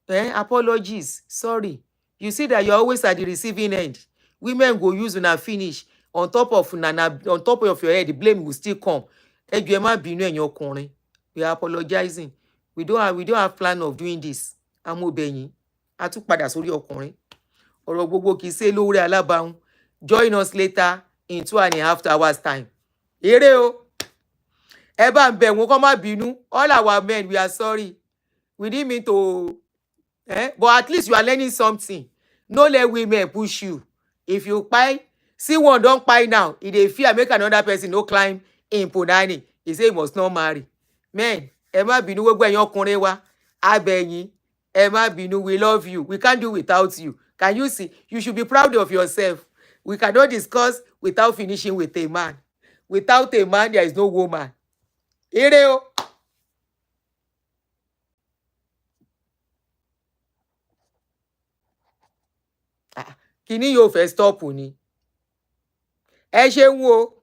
Apologies. Sorry. You see that you're always at the receiving end. Women go use una finish on top of your head. The blame will still come. We are apologizing. We don't have plan of doing this. Amobeyin. Atu padà sórí ọkùnrin. Ọ̀rọ̀ gbogbo kìí ṣe lórí alábàáhùn. Join us later in 2.5 hours time. Ere o. Ẹ bá ń bẹ̀ wọ́n kó má bínú. All our men, we are sorry. We didn't mean to. But at least you are learning something. No let women push you. If you pie, see one don't pie now. If they fear make another person no climb in Punani, he say he must not marry. Men, ẹ má bínú gbogbo ẹ̀yin ọkùnrin wa. A bẹ̀ yín. Ẹ má bínú, we love you. We can't do without you. Can you see? You should be proud of yourself. We cannot discuss without finishing with a man. Without a man, there is no woman. Ire o. Kíní yóò fẹ́ stop ni. Ẹ ṣeun o.